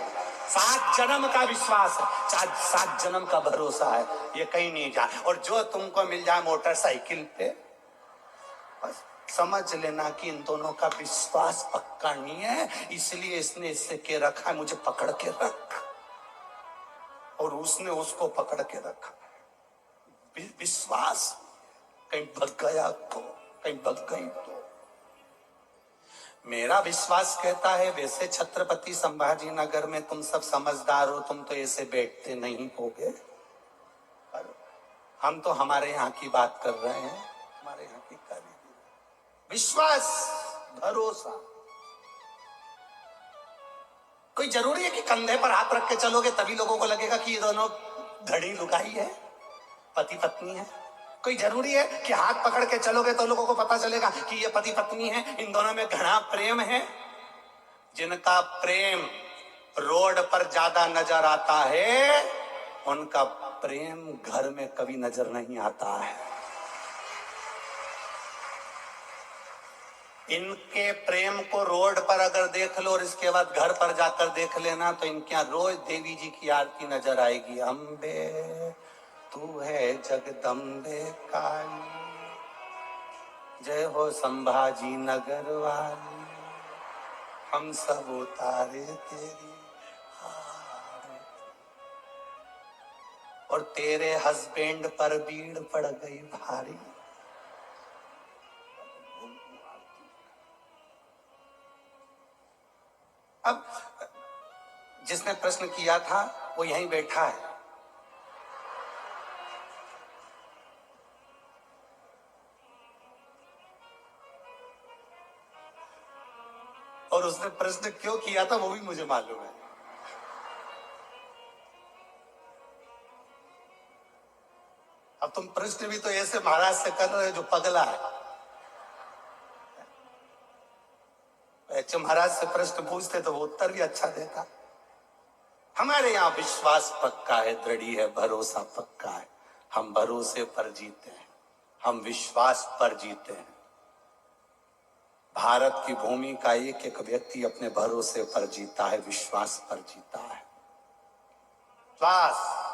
7 जन्म का विश्वास है, 7 जन्म का भरोसा है, ये कहीं नहीं जाए। और जो तुमको मिल जाए मोटरसाइकिल पे, बस समझ लेना कि इन दोनों का विश्वास पक्का नहीं है, इसलिए इसने इससे के रखा है, मुझे पकड़ के रख, और उसने उसको पकड़ के रखा। विश्वास, कहीं भग गया तो, कहीं भग गई तो। मेरा विश्वास कहता है वैसे छत्रपति संभाजी नगर में तुम सब समझदार हो, तुम तो ऐसे बैठते नहीं होगे। हम तो हमारे यहाँ की बात कर रहे हैं, हमारे यहाँ की कारीगरी, विश्वास, भरोसा। कोई जरूरी है कि कंधे पर हाथ रख के चलोगे तभी लोगों को लगेगा कि ये दोनों धड़ी लुगाई है, पति पत्नी है? कोई जरूरी है कि हाथ पकड़ के चलोगे तो लोगों को पता चलेगा कि ये पति पत्नी है, इन दोनों में घना प्रेम है? जिनका प्रेम रोड पर ज्यादा नजर आता है, उनका प्रेम घर में कभी नजर नहीं आता है। इनके प्रेम को रोड पर अगर देख लो और इसके बाद घर पर जाकर देख लेना, तो इनके यहाँ रोज देवी जी की आरती नजर आएगी। अम्बे तू है जगदम्बे काली, जय हो संभाजी नगर वाली, हम सब उतारे तेरी आरती। और तेरे हस्बैंड पर भीड़ पड़ गई भारी। अब जिसने प्रश्न किया था वो यहीं बैठा है। और उसने प्रश्न क्यों किया था वो भी मुझे मालूम है। अब तुम प्रश्न भी तो ऐसे महाराज से कर रहे हो जो पगला है। ऐसे महाराज से प्रश्न पूछते तो वो उत्तर भी अच्छा देता। हमारे यहाँ विश्वास पक्का है, दृढ़ी है, भरोसा पक्का है। हम भरोसे पर जीते हैं, हम विश्वास पर जीते हैं। भारत की भूमि का एक एक व्यक्ति अपने भरोसे पर जीता है, विश्वास पर जीता है। विश्वास।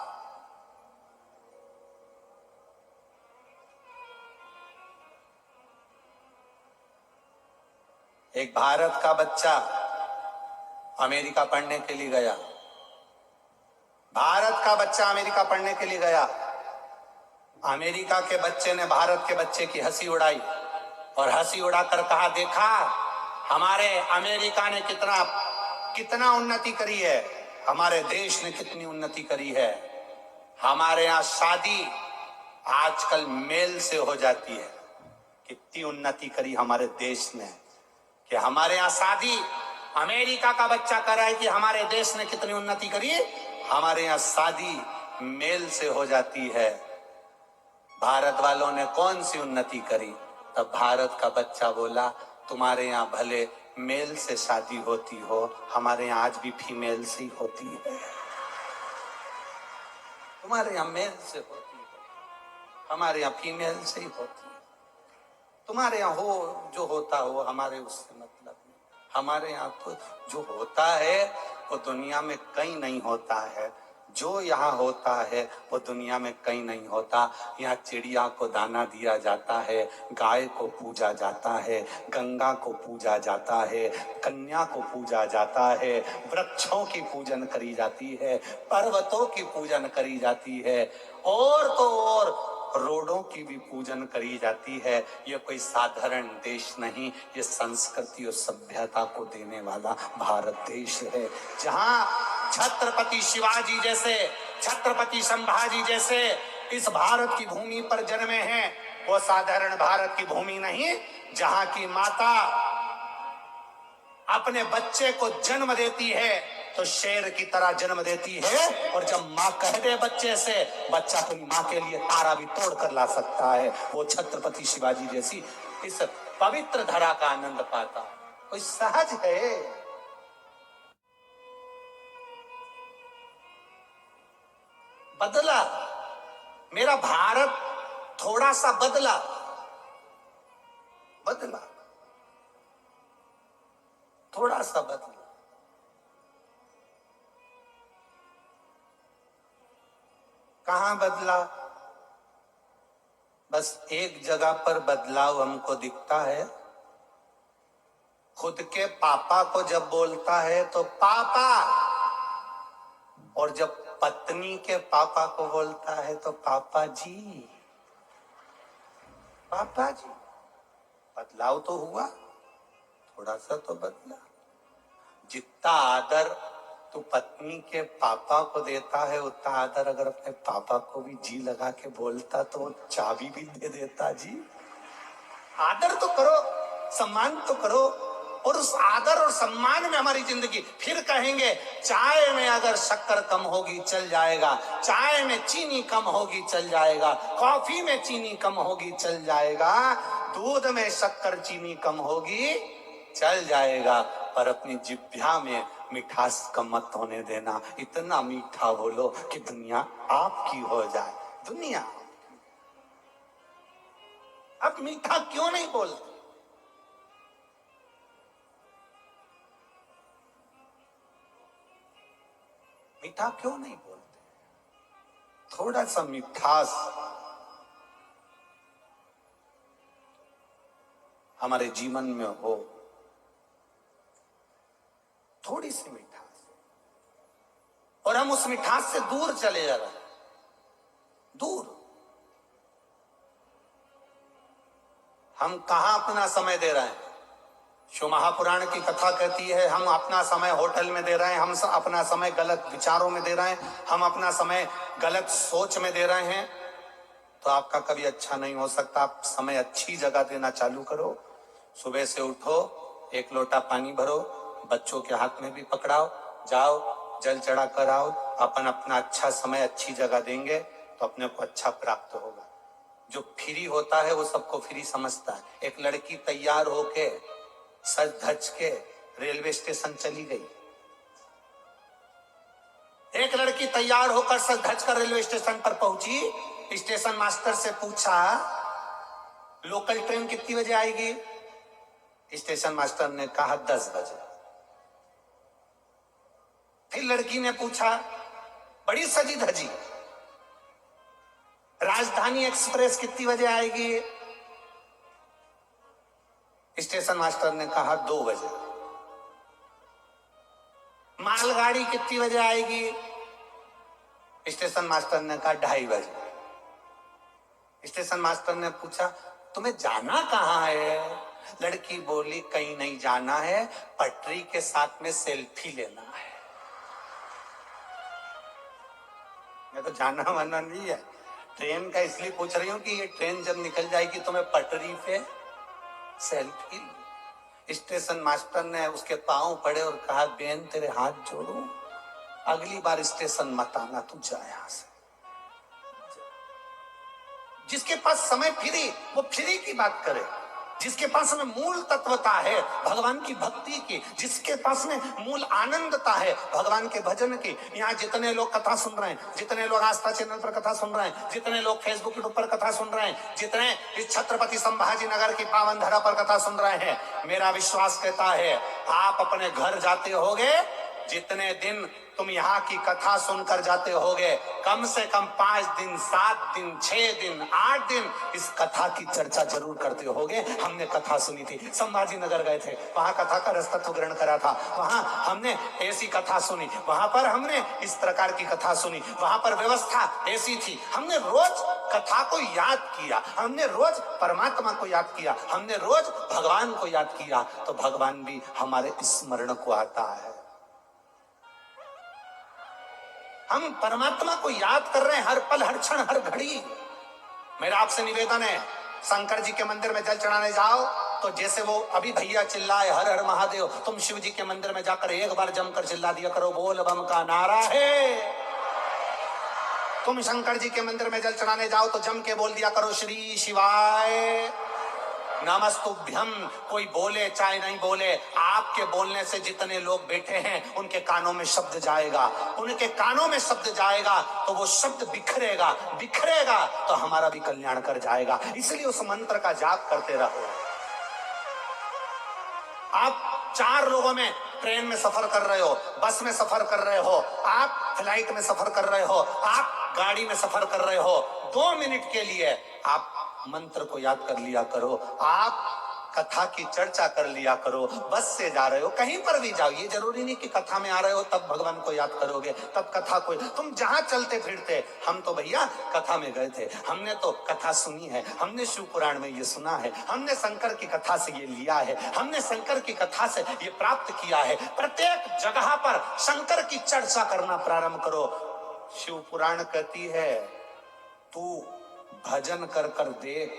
एक भारत का बच्चा अमेरिका पढ़ने के लिए गया। भारत का बच्चा अमेरिका पढ़ने के लिए गया। अमेरिका के बच्चे ने भारत के बच्चे की हंसी उड़ाई और हंसी उड़ाकर कहा, देखा हमारे अमेरिका ने कितना उन्नति करी है, हमारे देश ने कितनी उन्नति करी है। हमारे यहाँ शादी आजकल मेल से हो जाती है। कितनी उन्नति करी हमारे देश ने कि हमारे यहाँ शादी, अमेरिका का बच्चा कर रहा है कि हमारे देश ने कितनी उन्नति करी। हमारे यहाँ शादी मेल से हो जाती है। भारत वालों ने कौन सी उन्नति करी? तब भारत का बच्चा बोला, तुम्हारे यहाँ भले मेल से शादी होती हो, हमारे यहाँ आज भी फीमेल से होती है। तुम्हारे यहाँ मेल से होती है, हमारे यहाँ फीमेल से ही होती है। तुम्हारे यहाँ हो जो होता हो, हमारे उससे मतलब नहीं। हमारे यहाँ तो जो होता है वो दुनिया में कहीं नहीं होता है। जो यहाँ होता है वो दुनिया में कहीं नहीं होता। यहाँ चिड़िया को दाना दिया जाता है, गाय को पूजा जाता है, गंगा को पूजा जाता है, कन्या को पूजा जाता है, वृक्षों की पूजन करी जाती है, पर्वतों की पूजन करी जाती है, और तो और रोडों की भी पूजन करी जाती है। ये कोई साधारण देश नहीं, ये संस्कृति और सभ्यता को देने वाला भारत देश है। जहां छत्रपति शिवाजी जैसे, छत्रपति संभाजी जैसे इस भारत की भूमि पर जन्मे हैं, वो साधारण भारत की भूमि नहीं। जहां की माता अपने बच्चे को जन्म देती है तो शेर की तरह जन्म देती है, और जब माँ कह दे बच्चे से, बच्चा अपनी माँ के लिए तारा भी तोड़ कर ला सकता है। वो छत्रपति शिवाजी जैसी इस पवित्र धरा का आनंद पाता। कोई सहज है? बदला, मेरा भारत थोड़ा सा बदला, थोड़ा सा बदला। कहां बदला? बस एक जगह पर बदलाव हमको दिखता है। खुद के पापा को जब बोलता है तो पापा, और जब पत्नी के पापा को बोलता है तो पापा जी। पापा जी, बदलाव तो हुआ, थोड़ा सा तो बदला। जितना आदर तो पत्नी के पापा को देता है, उतना आदर अगर अपने पापा को भी जी लगा के बोलता तो चाबी भी दे देता। जी, आदर तो करो, सम्मान तो करो, और उस आदर और सम्मान में हमारी जिंदगी। फिर कहेंगे चाय में अगर शक्कर कम होगी चल जाएगा, चाय में चीनी कम होगी चल जाएगा, कॉफी में चीनी कम होगी चल जाएगा, दूध में शक्कर चीनी कम होगी चल जाएगा, पर अपनी जिह्वा में मिठास कम मत होने देना। इतना मीठा बोलो कि दुनिया आपकी हो जाए। दुनिया अब मीठा क्यों नहीं बोलते? मीठा क्यों नहीं बोलते? थोड़ा सा मिठास हमारे जीवन में हो, थोड़ी सी मिठास, और हम उस मिठास से दूर चले जा रहे हैं। दूर हम कहां अपना समय दे रहे हैं? शिव महापुराण की कथा कहती है हम अपना समय होटल में दे रहे हैं, हम अपना समय गलत विचारों में दे रहे हैं, हम अपना समय गलत सोच में दे रहे हैं। तो आपका कभी अच्छा नहीं हो सकता। आप समय अच्छी जगह देना चालू करो। सुबह से उठो, एक लोटा पानी भरो, बच्चों के हाथ में भी पकड़ाओ, जाओ जल चढ़ा कर आओ। अपन अपना अच्छा समय अच्छी जगह देंगे तो अपने को अच्छा प्राप्त होगा। जो फ्री होता है वो सबको फ्री समझता है। एक लड़की तैयार होके सज धज के रेलवे स्टेशन चली गई। एक लड़की तैयार होकर सज धज कर रेलवे स्टेशन पर पहुंची। स्टेशन मास्टर से पूछा लोकल ट्रेन कितनी बजे आएगी? स्टेशन मास्टर ने कहा 10 बजे। फिर लड़की ने पूछा बड़ी सजी धजी, राजधानी एक्सप्रेस कितनी बजे आएगी? स्टेशन मास्टर ने कहा 2 बजे। मालगाड़ी कितनी बजे आएगी? स्टेशन मास्टर ने कहा 2:30 बजे। स्टेशन मास्टर ने पूछा तुम्हें जाना कहां है? लड़की बोली कहीं नहीं जाना है, पटरी के साथ में सेल्फी लेना है। मैं तो जाना वाना नहीं है, ट्रेन का इसलिए पूछ रही हूं कि ये ट्रेन जब निकल जाएगी तो मैं पटरी पे सेल्फी। स्टेशन मास्टर ने उसके पांव पड़े और कहा बेन तेरे हाथ जोड़ू, अगली बार स्टेशन मत आना, तू जा यहां से। जिसके पास समय फ्री वो फ्री की बात करे, जिसके पास में मूल तत्वता है भगवान की भक्ति की, जिसके पास में मूल आनंदता है भगवान के भजन की। यहाँ जितने लोग कथा सुन रहे हैं, जितने लोग आस्था चैनल पर कथा सुन रहे हैं, जितने लोग फेसबुक पर कथा सुन रहे हैं, जितने इस छत्रपति संभाजी नगर की पावन धरा पर कथा सुन रहे हैं, मेरा विश्वास कहता है आप अपने घर जाते होगे, जितने दिन तुम यहाँ की कथा सुनकर जाते होगे, कम से कम 5 दिन, 7 दिन, 6 दिन, 8 दिन इस कथा की चर्चा जरूर करते होगे। हमने कथा सुनी थी, संभाजी नगर गए थे, वहां कथा का रसतत्व ग्रहण करा था, वहां हमने ऐसी कथा सुनी, वहां पर हमने इस प्रकार की कथा सुनी, वहां पर व्यवस्था ऐसी थी। हमने रोज कथा को याद किया, हमने रोज परमात्मा को याद किया, हमने रोज भगवान को याद किया, तो भगवान भी हमारे स्मरण को आता है। हम परमात्मा को याद कर रहे हैं हर पल, हर क्षण, हर घड़ी। मेरा आपसे निवेदन है, शंकर जी के मंदिर में जल चढ़ाने जाओ तो जैसे वो अभी भैया चिल्लाए हर हर महादेव, तुम शिव जी के मंदिर में जाकर एक बार जमकर चिल्ला दिया करो बोल बम का नारा है। तुम शंकर जी के मंदिर में जल चढ़ाने जाओ तो जम के बोल दिया करो श्री शिवाय नमस्तुभ्यम। कोई बोले चाहे नहीं बोले, आपके बोलने से जितने लोग बैठे हैं उनके कानों में शब्द जाएगा, उनके कानों में शब्द जाएगा तो वो शब्द बिखरेगा, बिखरेगा तो हमारा भी कल्याण कर जाएगा। इसलिए उस मंत्र का जाप करते रहो। आप 4 लोगों में ट्रेन में सफर कर रहे हो, बस में सफर कर रहे हो, आप फ्लाइट में सफर कर रहे हो, आप गाड़ी में सफर कर रहे हो, 2 मिनट के लिए आप मंत्र को याद कर लिया करो, आप कथा की चर्चा कर लिया करो। बस से जा रहे हो, कहीं पर भी जाओ, ये जरूरी नहीं कि कथा में आ रहे हो तब भगवान को याद करोगे, तब कथा को। तुम जहां चलते फिरते, हम तो भैया कथा में गए थे, हमने तो कथा सुनी है, हमने शिव पुराण में ये सुना है, हमने शंकर की कथा से ये लिया है, हमने शंकर की कथा से ये प्राप्त किया है। प्रत्येक जगह पर शंकर की चर्चा करना प्रारंभ करो। शिव पुराण कहती है तू भजन कर कर देख,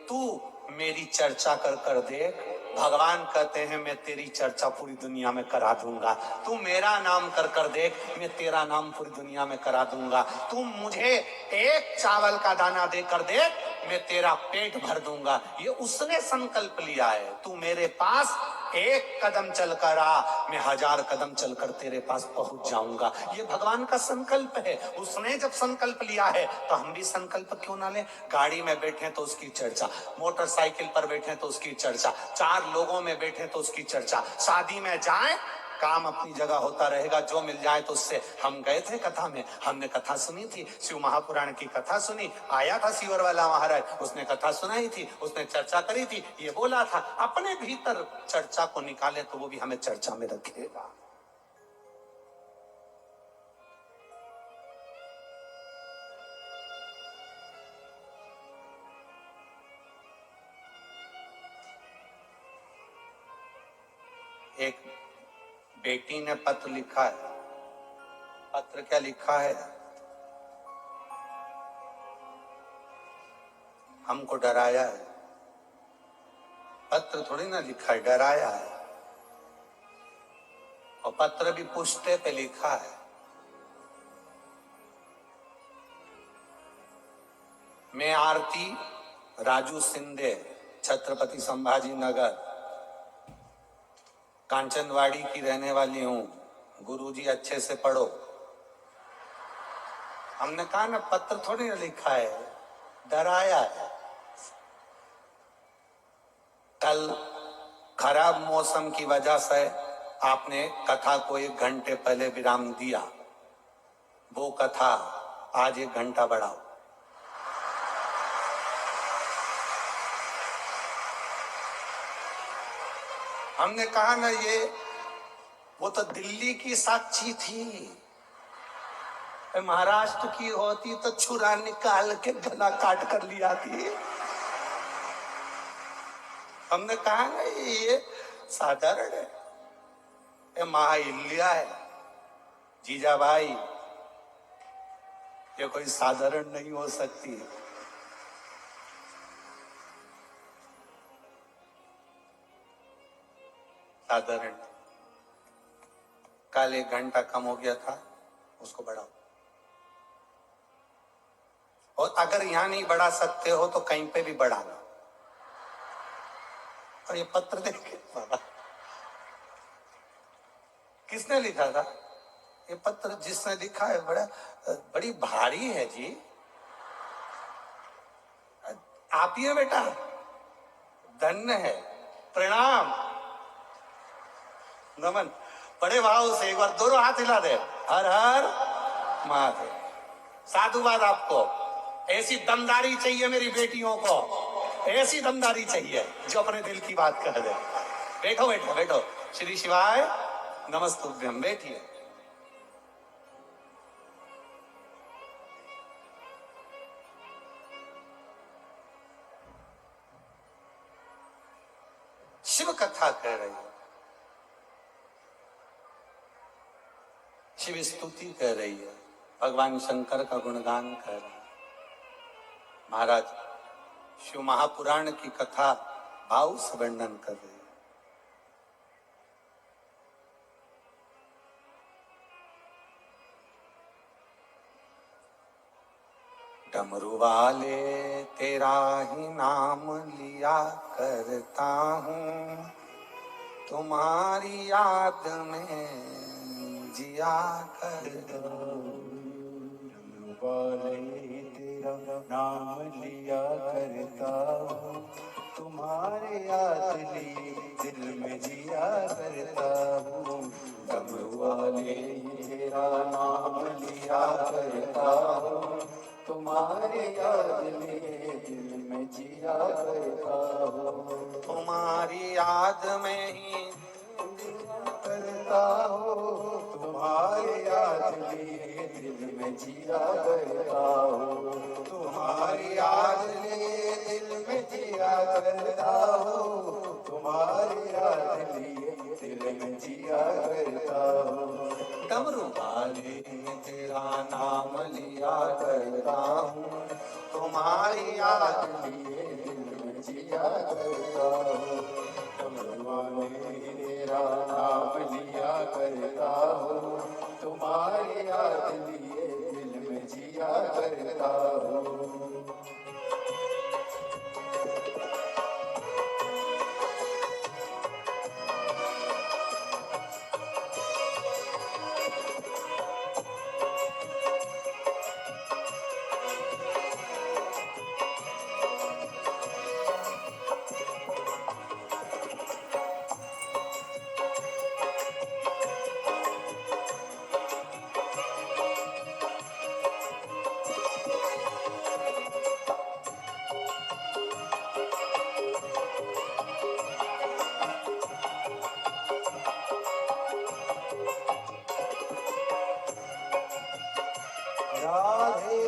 तू मेरी चर्चा कर कर देख। भगवान कहते हैं मैं तेरी चर्चा पूरी दुनिया में करा दूंगा। तू मेरा नाम कर कर देख, मैं तेरा नाम पूरी दुनिया में करा दूंगा। तू मुझे एक चावल का दाना दे कर देख, मैं तेरा पेट भर दूंगा। ये उसने संकल्प लिया है। तू मेरे पास एक कदम चलकर आ, मैं 1000 कदम चलकर तेरे पास पहुंच जाऊंगा। ये भगवान का संकल्प है। उसने जब संकल्प लिया है तो हम भी संकल्प क्यों ना लें। गाड़ी में बैठे तो उसकी चर्चा, मोटरसाइकिल पर बैठे तो उसकी चर्चा, 4 लोगों में बैठे तो उसकी चर्चा, शादी में जाए काम अपनी जगह होता रहेगा, जो मिल जाए तो उससे। हम गए थे कथा में, हमने कथा सुनी थी, शिव महापुराण की कथा सुनी। आया था सीवर वाला महाराज, उसने कथा सुनाई थी, उसने चर्चा करी थी, ये बोला था अपने भीतर चर्चा को निकाले तो वो भी हमें चर्चा में रखेगा। एक बेटी ने पत्र लिखा है। पत्र क्या लिखा है? हमको डराया है। पत्र थोड़ी ना लिखा है, डराया है। और पत्र भी पुष्टे पे लिखा है। मैं आरती राजू सिंधे, छत्रपति संभाजी नगर, कांचनवाड़ी की रहने वाली हूं। गुरुजी अच्छे से पढ़ो। हमने कहा ना, पत्र थोड़ी ना लिखा है, डराया है। कल खराब मौसम की वजह से आपने कथा को 1 घंटे पहले विराम दिया। वो कथा आज 1 घंटा बढ़ाओ। हमने कहा ना, वो तो दिल्ली की साक्षी थी, महाराष्ट्र की होती तो छुरा निकाल के गला काट कर लिया थी। हमने कहा ना, ये साधारण है, ये महाहिल्या है। जीजाबाई, ये कोई साधारण नहीं हो सकती। साधारण। कल 1 घंटा कम हो गया था, उसको बढ़ाओ। और अगर यहां नहीं बढ़ा सकते हो तो कहीं पे भी बढ़ाना। और ये पत्र देखे बाबा, किसने लिखा था? ये पत्र जिसने लिखा है बड़ी भारी है जी। आप ही है बेटा, धन्य है, प्रणाम, नमन। बड़े भाव से एक बार दोनों हाथ हिला दे, हर हर महादेव। साधुवाद आपको। ऐसी दमदारी चाहिए मेरी बेटियों को, ऐसी दमदारी चाहिए जो अपने दिल की बात कह दे। बैठो बैठो बैठो। श्री शिवाय नमस्तुभ्यम। बैठिए। शिव कथा कह रही है, शिव स्तुति कह रही है, भगवान शंकर का गुणगान कर रही है। महाराज शिव महापुराण की कथा भाव से वर्णन कर रही है। डमरू वाले तेरा ही नाम लिया करता हूँ, तुम्हारी याद में जिया करता हूँ। डमरू वाले तेरा नाम लिया करता हूँ, तुम्हारे याद लिए दिल में जिया करता हूँ। डमरू वाले तेरा नाम लिया करता हूँ, तुम्हारे याद लिए दिल में जिया करता हूँ। तुम्हारी याद में ही करता हो, तुम्हारे याद लिए दिल में जिया करता हो। तुम्हारी याद लिए दिल में जिया करता हो, तुम्हारी याद लिए दिल में जिया करता हो। डमरू वाले तेरा नाम लिया करता हूँ, तुम्हारी याद लिए दिल में जिया करता हो। डमरू वाले तेरा नाम लिया करता हो, तुम्हारी याद लिए दिल में जिया करता हो। राधे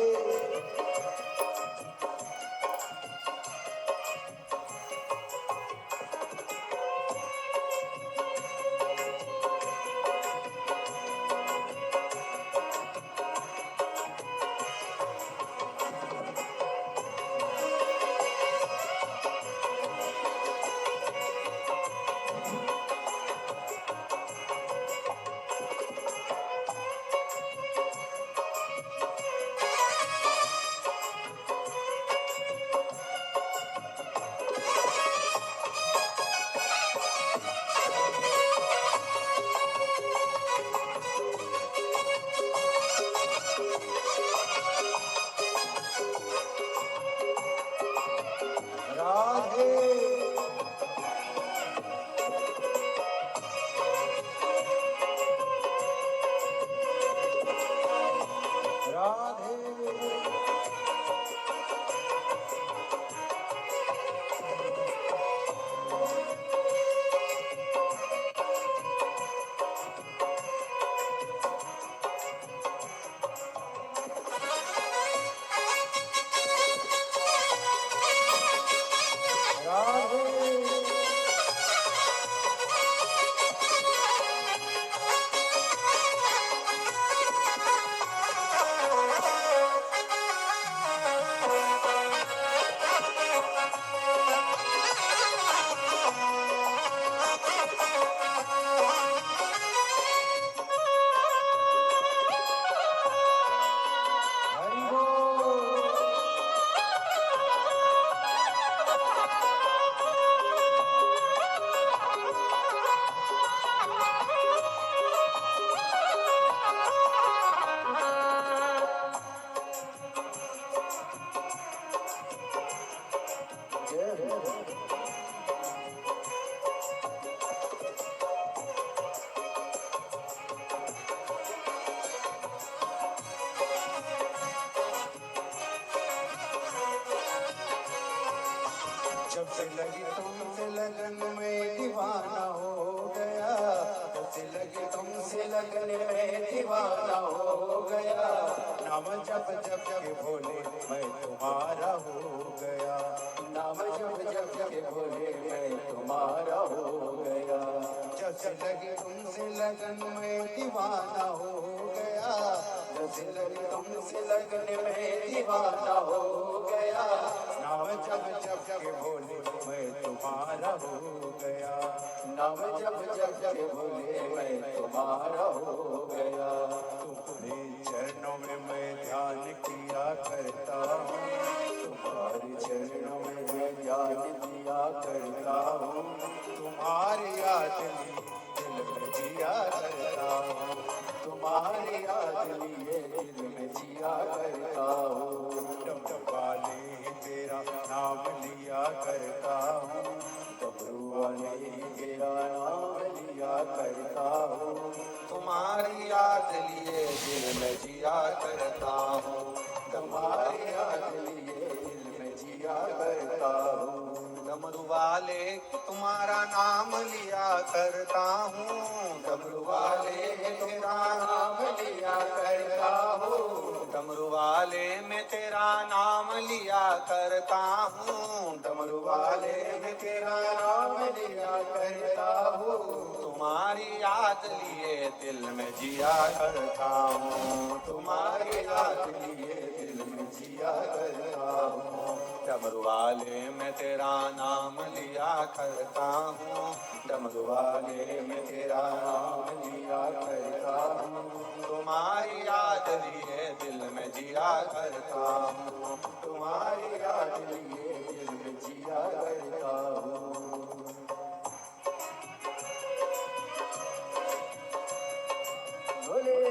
जब से लगी तुमसे लगन में दीवाना हो गया, जब से लगी तुमसे लगन में दीवाना हो गया, नाम जप जप के भोले मैं तुम्हारा हो गया, नाम जप जप के भोले मैं तुम्हारा हो गया। जब से लगी तुमसे लगन में दीवाना हो गया, जब से लगी तुमसे लगन में दीवाना हो गया, नाम जप जप के भोले मैं तुम्हारा हो गया, नाम जप जप के भोले मैं तुम्हारा हो गया। तुम्हारे चरणों में मैं ध्यान किया करता हूँ, तुम्हारे चरणों में मैं ध्यान किया करता हूँ, तुम्हारी याद दिल में जिया करता हूँ, तुम्हारी याद लिए दिल में जिया करता हूँ। डमरू वाले तेरा नाम लिया करता हूँ, डमरू वाले तेरा नाम लिया करता हूँ, तुम्हारी याद लिए दिल में जिया करता हूँ, तुम्हारी याद लिए दिल में जिया करता हूँ। डमरू वाले तुम्हारा नाम लिया करता हूँ, डमरू वाले तेरा नाम लिया करता हूँ, डमरू वाले में तेरा नाम लिया करता हूँ, डमरू वाले में तेरा नाम लिया करता हूँ, तुम्हारी याद लिए दिल में जिया करता हूँ, तुम्हारी याद लिए दिल में जिया करता हूँ। डमरू वाले में तेरा नाम लिया करता हूँ, डमरू वाले में तेरा नाम लिया करता हूँ, तुम्हारी याद लिए दिल में जिया करता हूँ, तुम्हारी याद लिए दिल में जिया करता हूँ। बोले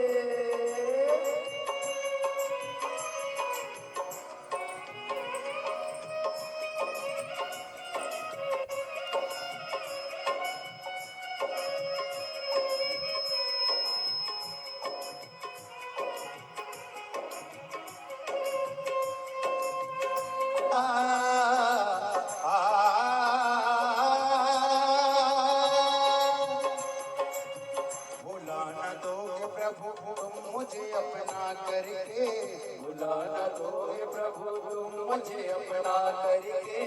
भुला न दोगे प्रभु तुम मुझे अपना करके, भुला न दोगे प्रभु तुम मुझे अपना करके,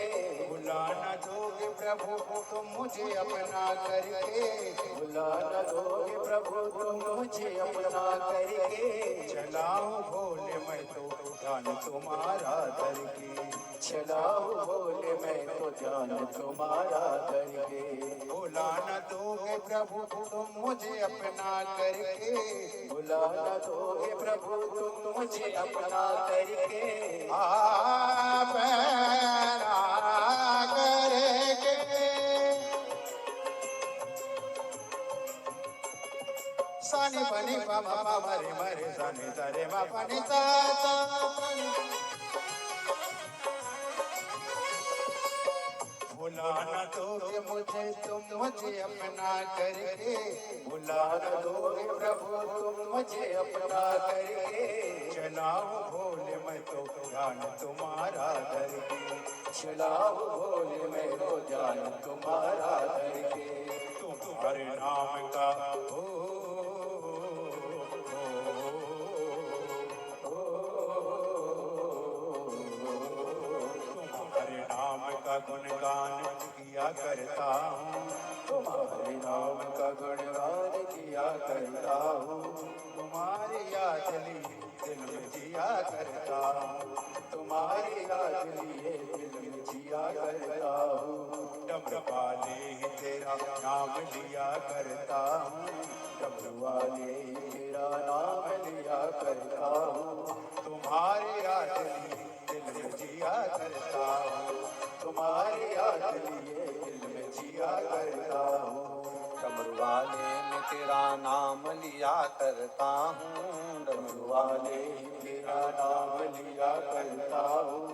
भुला न दोगे प्रभु तुम मुझे अपना करके, भुला न दोगे प्रभु तुम मुझे अपना करके। चलाऊं भोले मैं तो ध्यान तुम्हारा करके, चलाऊं भोले मैं तो ध्यान तुम्हारा करके। भुला न दोगे प्रभु तुम मुझे अपना करके, भुला न दोगे प्रभु तुम मुझे अपना करके। आप करके सानी बनी पमा मरे मरे सानी तरे मा पनी सा भुला न दोगे मुझे तुम मुझे अपना करके, भुला न दोगे प्रभु तुम मुझे अपना करके। चलाऊं भोले मैं तो ध्यान तुम्हारा करके, चलाऊं भोले मैं तो ध्यान तुम्हारा करके। तुम्हारे नाम का तुम्हारे नाम का गुणगान किया करता हूँ, तुम्हारे नाम का गुणगान किया करता हूँ, तुम्हारी याद लिए दिल में जिया करता हूँ, तुम्हारी याद लिए दिल में जिया करता हूँ। डमरू वाले ही तेरा नाम लिया करता हूँ, डमरू वाले ही तेरा नाम लिया करता हूँ, तुम्हारी याद लिए दिल में जिया करता हूँ, तुम्हारी याद लिए दिल में जिया करता हूँ। डमरू वाले में तेरा नाम लिया करता हूँ, डमरू वाले ही तेरा नाम लिया करता हूँ,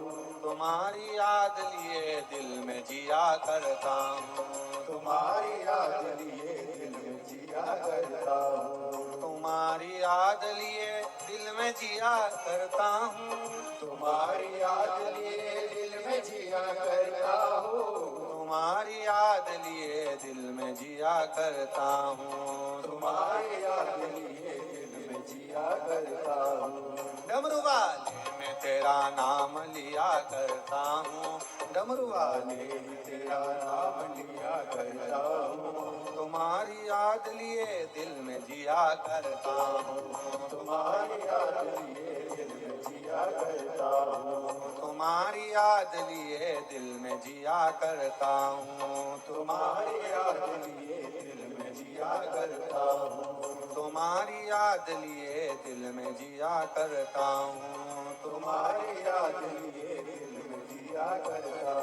तुम्हारी याद लिए दिल में जिया करता हूँ, तुम्हारी याद लिए दिल में जिया करता हूँ। तुम तुम्हारी याद लिए दिल में जिया करता हूँ, तुम्हारी याद लिए दिल में जिया करता हूँ, तुम्हारी याद लिए दिल में जिया करता हूँ, तुम्हारी याद लिए दिल में जिया करता हूँ। डमरू वाले में तेरा नाम लिया करता हूँ, डमरू वाले वाले तेरा नाम लिया करता हूँ, तुम्हारी याद लिए दिल में जिया करता हूँ, तुम्हारी याद लिए दिल में जिया करता हूँ, तुम्हारी याद लिए दिल में जिया करता हूँ, तुम्हारी याद लिए दिल में जिया करता हूँ, तुम्हारी याद लिए दिल में जिया करता हूँ, तुम्हारी याद लिए दिल में जिया करता